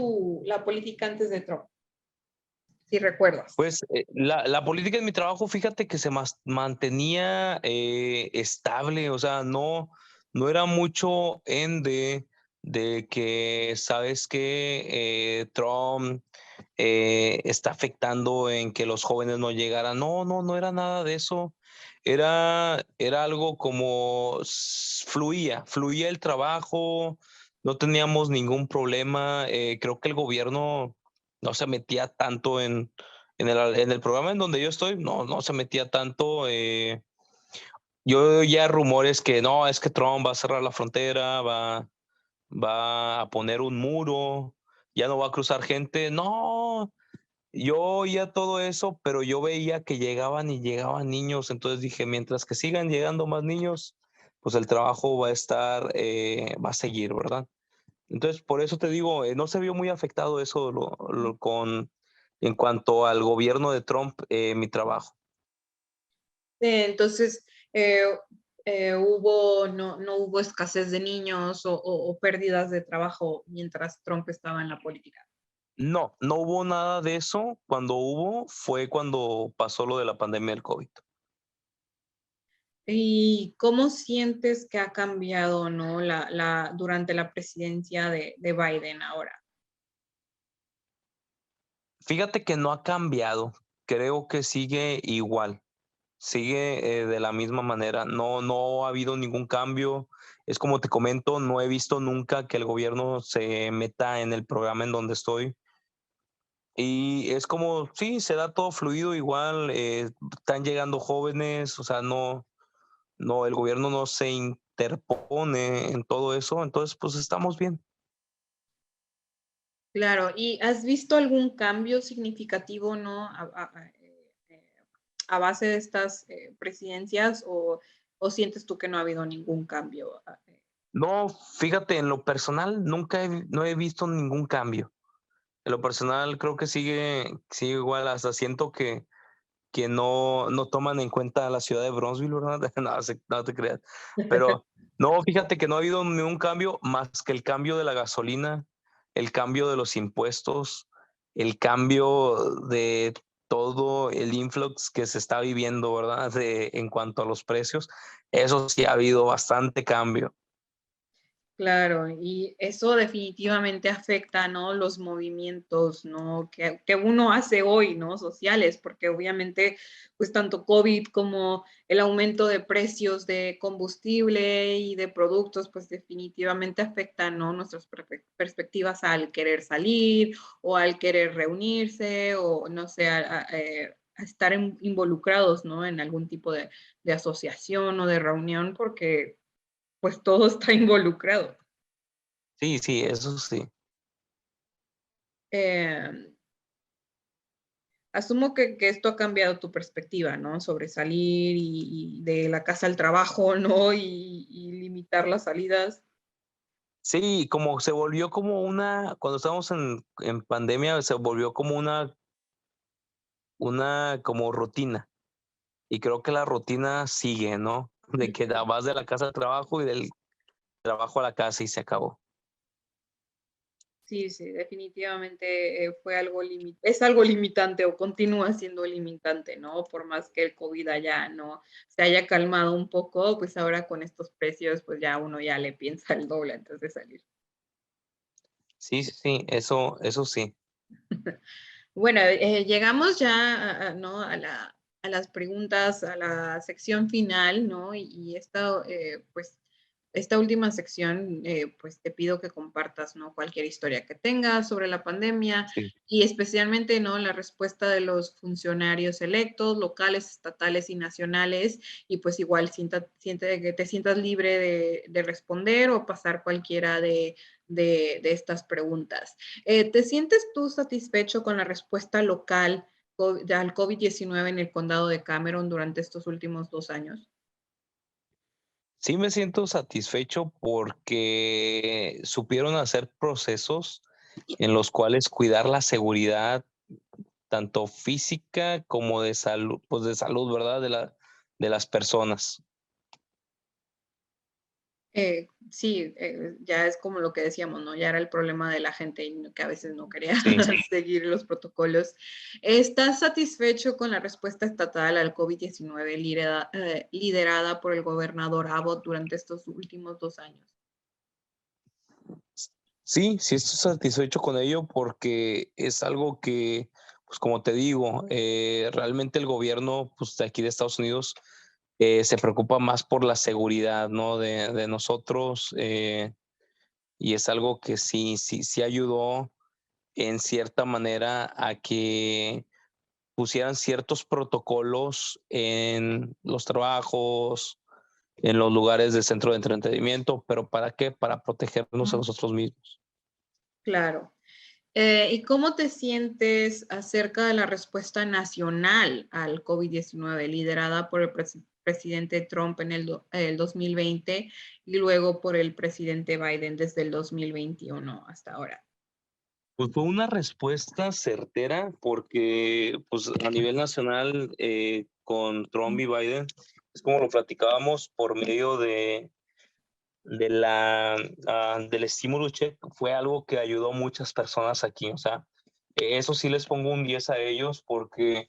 la política antes de Trump? Si recuerdas. Pues la política en mi trabajo, fíjate que se mantenía estable, o sea, no era mucho de que, sabes que Trump está afectando en que los jóvenes no llegaran. No era nada de eso. Era algo como fluía el trabajo, no teníamos ningún problema. Creo que el gobierno no se metía tanto en el programa en donde yo estoy, no se metía tanto. Yo oía rumores que no, es que Trump va a cerrar la frontera, va a poner un muro, ya no va a cruzar gente. No, yo oía todo eso, pero yo veía que llegaban y llegaban niños. Entonces dije, mientras que sigan llegando más niños, pues el trabajo va a seguir, ¿verdad? Entonces, por eso te digo, no se vio muy afectado eso en cuanto al gobierno de Trump, mi trabajo. Entonces, no hubo escasez de niños o pérdidas de trabajo mientras Trump estaba en la política. No hubo nada de eso. Cuando fue cuando pasó lo de la pandemia del COVID. ¿Y cómo sientes que ha cambiado, ¿no? Durante la presidencia de Biden ahora? Fíjate que no ha cambiado. Creo que sigue igual. Sigue de la misma manera. No ha habido ningún cambio. Es como te comento, no he visto nunca que el gobierno se meta en el programa en donde estoy. Y es como, sí, se da todo fluido igual, están llegando jóvenes, o sea, no, el gobierno no se interpone en todo eso, entonces pues estamos bien. Claro, ¿y has visto algún cambio significativo, ¿no? A base de estas presidencias o sientes tú que no ha habido ningún cambio? No, fíjate, en lo personal no he visto ningún cambio. En lo personal creo que sigue igual, hasta siento que no toman en cuenta la ciudad de Bronzeville, ¿verdad? No te creas. Pero no, fíjate que no ha habido ningún cambio más que el cambio de la gasolina, el cambio de los impuestos, el cambio de todo el influx que se está viviendo, ¿verdad? En cuanto a los precios, eso sí ha habido bastante cambio. Claro, y eso definitivamente afecta, ¿no? Los movimientos, ¿no? Que uno hace hoy, ¿no? Sociales, porque obviamente, pues tanto COVID como el aumento de precios de combustible y de productos, pues definitivamente afectan, ¿no? Nuestras perspectivas al querer salir o al querer reunirse o, no sé, a estar involucrados, ¿no? En algún tipo de asociación o de reunión, porque pues todo está involucrado. Sí, eso sí. Eh, Asumo que esto ha cambiado tu perspectiva, ¿no? Sobre salir y de la casa al trabajo, ¿no? Y limitar las salidas. Sí, como se volvió como cuando estábamos en pandemia, se volvió como una como rutina. Y creo que la rutina sigue, ¿no? De que vas de la casa al trabajo y del trabajo a la casa y se acabó. Sí, sí, definitivamente es algo limitante o continúa siendo limitante, ¿no? Por más que el COVID allá no se haya calmado un poco, pues ahora con estos precios, pues ya uno ya le piensa el doble antes de salir. Sí, eso sí. Bueno, llegamos ya ¿no? a las preguntas, a la sección final, ¿no? Y esta, pues, esta última sección, pues te pido que compartas, ¿no? Cualquier historia que tengas sobre la pandemia Sí. y especialmente, ¿no? La respuesta de los funcionarios electos, locales, estatales y nacionales. Y pues igual siente que te sientas libre de responder o pasar cualquiera de estas preguntas. ¿Te sientes tú satisfecho con la respuesta local al COVID-19 en el condado de Cameron durante estos últimos 2 años? Sí me siento satisfecho porque supieron hacer procesos en los cuales cuidar la seguridad, tanto física como de salud, pues de salud, ¿verdad? De las personas. Sí, ya es como lo que decíamos, ¿no? Ya era el problema de la gente que a veces no quería Sí. seguir los protocolos. ¿Estás satisfecho con la respuesta estatal al COVID-19 liderada por el gobernador Abbott durante estos últimos 2 años? Sí, sí estoy satisfecho con ello porque es algo que, pues como te digo, realmente el gobierno pues, de aquí de Estados Unidos se preocupa más por la seguridad, ¿no? De nosotros, y es algo que sí ayudó en cierta manera a que pusieran ciertos protocolos en los trabajos, en los lugares de centro de entretenimiento, pero ¿para qué? Para protegernos a nosotros mismos. Claro. ¿Y cómo te sientes acerca de la respuesta nacional al COVID-19 liderada por el presidente Trump en el 2020 y luego por el presidente Biden desde el 2021 hasta ahora? Pues fue una respuesta certera porque pues a nivel nacional con Trump y Biden es como lo platicábamos por medio del estímulo check, fue algo que ayudó a muchas personas aquí, o sea, eso sí les pongo un 10 a ellos porque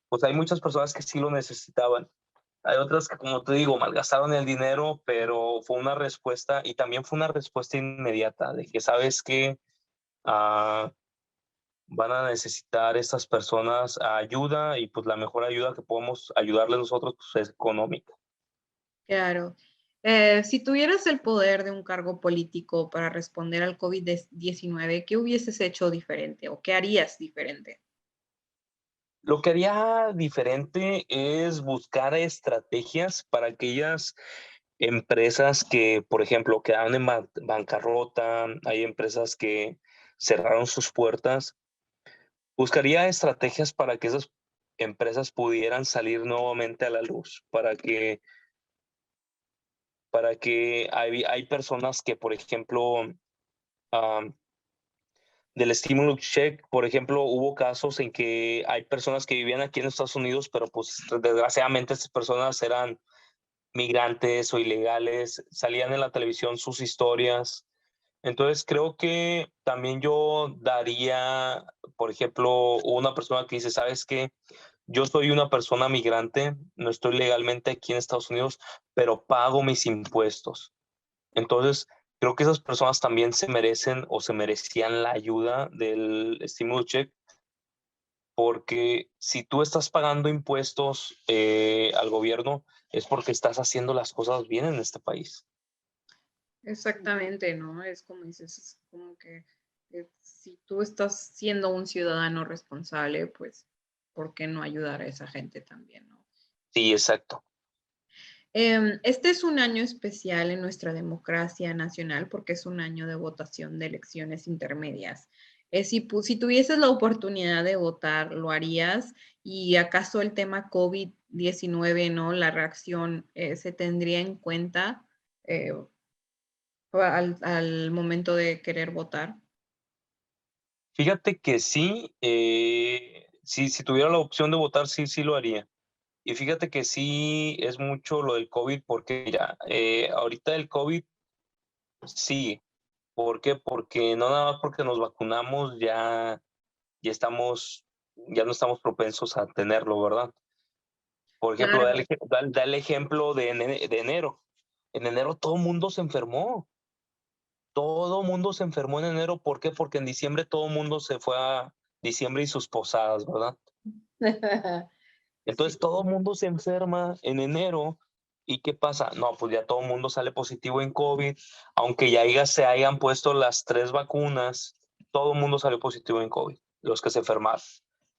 pues hay muchas personas que sí lo necesitaban. Hay otras que, como te digo, malgastaron el dinero, pero fue una respuesta y también fue una respuesta inmediata de que sabes que van a necesitar estas personas ayuda y pues la mejor ayuda que podemos ayudarles nosotros pues, es económica. Claro. Si tuvieras el poder de un cargo político para responder al COVID-19, ¿qué hubieses hecho diferente o qué harías diferente? Lo que haría diferente es buscar estrategias para aquellas empresas que, por ejemplo, quedaron en bancarrota, hay empresas que cerraron sus puertas. Buscaría estrategias para que esas empresas pudieran salir nuevamente a la luz, para que hay personas que, por ejemplo, am, del estímulo check, por ejemplo, hubo casos en que hay personas que vivían aquí en Estados Unidos, pero pues desgraciadamente estas personas eran migrantes o ilegales, salían en la televisión sus historias. Entonces creo que también yo daría, por ejemplo, una persona que dice, ¿sabes qué? Yo soy una persona migrante, no estoy legalmente aquí en Estados Unidos, pero pago mis impuestos. Entonces, creo que esas personas también se merecen o se merecían la ayuda del estímulo check, porque si tú estás pagando impuestos al gobierno, es porque estás haciendo las cosas bien en este país. Exactamente, ¿no? Es como dices, es como que si tú estás siendo un ciudadano responsable, pues, ¿por qué no ayudar a esa gente también, no? Sí, exacto. Este es un año especial en nuestra democracia nacional porque es un año de votación de elecciones intermedias. Si tuvieses la oportunidad de votar, ¿lo harías? ¿Y acaso el tema COVID-19, ¿no? La reacción se tendría en cuenta eh, al momento de querer votar? Fíjate que sí, si tuviera la opción de votar, sí lo haría. Y fíjate que sí es mucho lo del COVID, porque mira, ahorita el COVID sigue. ¿Por qué? Porque no nada más porque nos vacunamos ya estamos, ya no estamos propensos a tenerlo, ¿verdad? Por ejemplo, Claro. da el ejemplo de enero. En enero todo el mundo se enfermó. Todo el mundo se enfermó en enero. ¿Por qué? Porque en diciembre todo el mundo se fue a diciembre y sus posadas, ¿verdad? Sí, Entonces todo el mundo se enferma en enero. ¿Y qué pasa? No, pues ya todo el mundo sale positivo en COVID, aunque se hayan puesto las 3 vacunas, todo el mundo salió positivo en COVID, los que se enfermaron.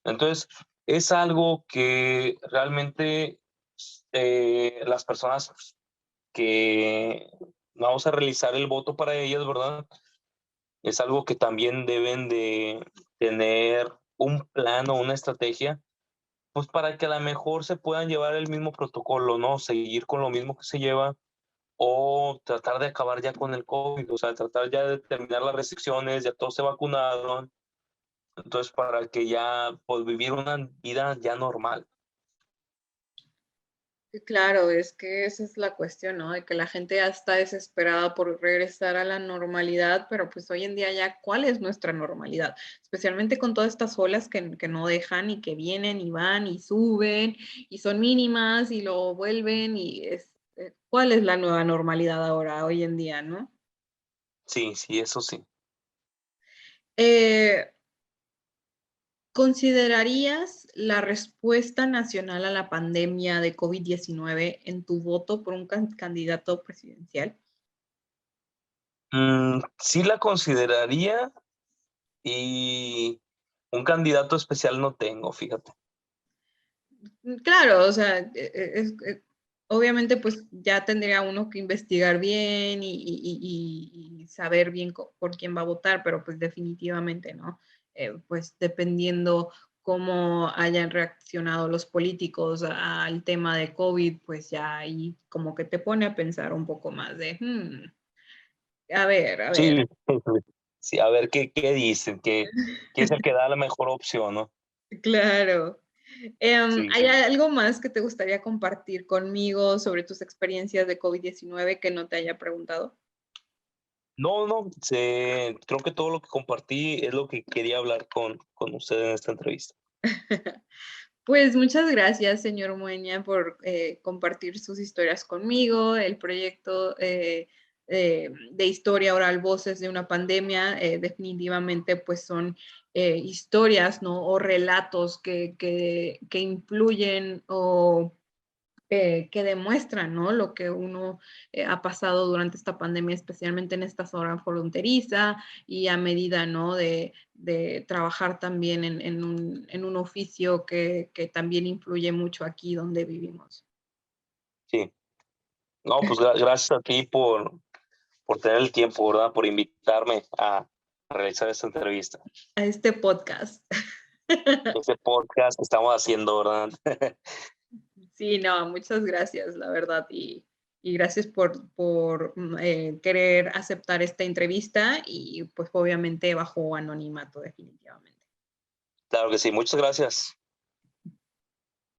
Entonces, es algo que realmente las personas que vamos a realizar el voto para ellas, ¿verdad? es algo que también deben de tener un plan o una estrategia, pues para que a lo mejor se puedan llevar el mismo protocolo, ¿no? Seguir con lo mismo que se lleva o tratar de acabar ya con el COVID, o sea, tratar ya de terminar las restricciones, ya todos se vacunaron, entonces para que ya pues vivir una vida ya normal. Sí, claro, es que esa es la cuestión, ¿no? De que la gente ya está desesperada por regresar a la normalidad, pero pues hoy en día ya, ¿cuál es nuestra normalidad? Especialmente con todas estas olas que no dejan y que vienen y van y suben y son mínimas y lo vuelven y ¿cuál es la nueva normalidad ahora, hoy en día, no? Sí, sí, eso sí. Eh, ¿Considerarías la respuesta nacional a la pandemia de COVID-19 en tu voto por un candidato presidencial? Sí la consideraría y un candidato especial no tengo, fíjate. Claro, o sea, obviamente pues ya tendría uno que investigar bien y saber bien por quién va a votar, pero pues definitivamente, ¿no? Pues dependiendo cómo hayan reaccionado los políticos al tema de COVID, pues ya ahí como que te pone a pensar un poco más de, a ver, Sí, sí, a ver qué dicen, qué es el que da la mejor opción, ¿no? claro. Sí, ¿Hay sí. algo más que te gustaría compartir conmigo sobre tus experiencias de COVID-19 que no te haya preguntado? No, no, creo que todo lo que compartí es lo que quería hablar con usted en esta entrevista. Pues muchas gracias, señor Moeña, por compartir sus historias conmigo, el proyecto de historia oral Voces de una pandemia. Definitivamente pues son historias, ¿no? O relatos que influyen o que demuestran, ¿no? Lo que uno ha pasado durante esta pandemia, especialmente en esta zona fronteriza y a medida, ¿no? De trabajar también en un oficio que también influye mucho aquí donde vivimos. Sí. No, pues gracias a ti por tener el tiempo, ¿verdad? Por invitarme a realizar esta entrevista. A este podcast. Este podcast que estamos haciendo, ¿verdad? Sí, no, muchas gracias, la verdad, y gracias por querer aceptar esta entrevista y pues obviamente bajo anonimato, definitivamente. Claro que sí, muchas gracias.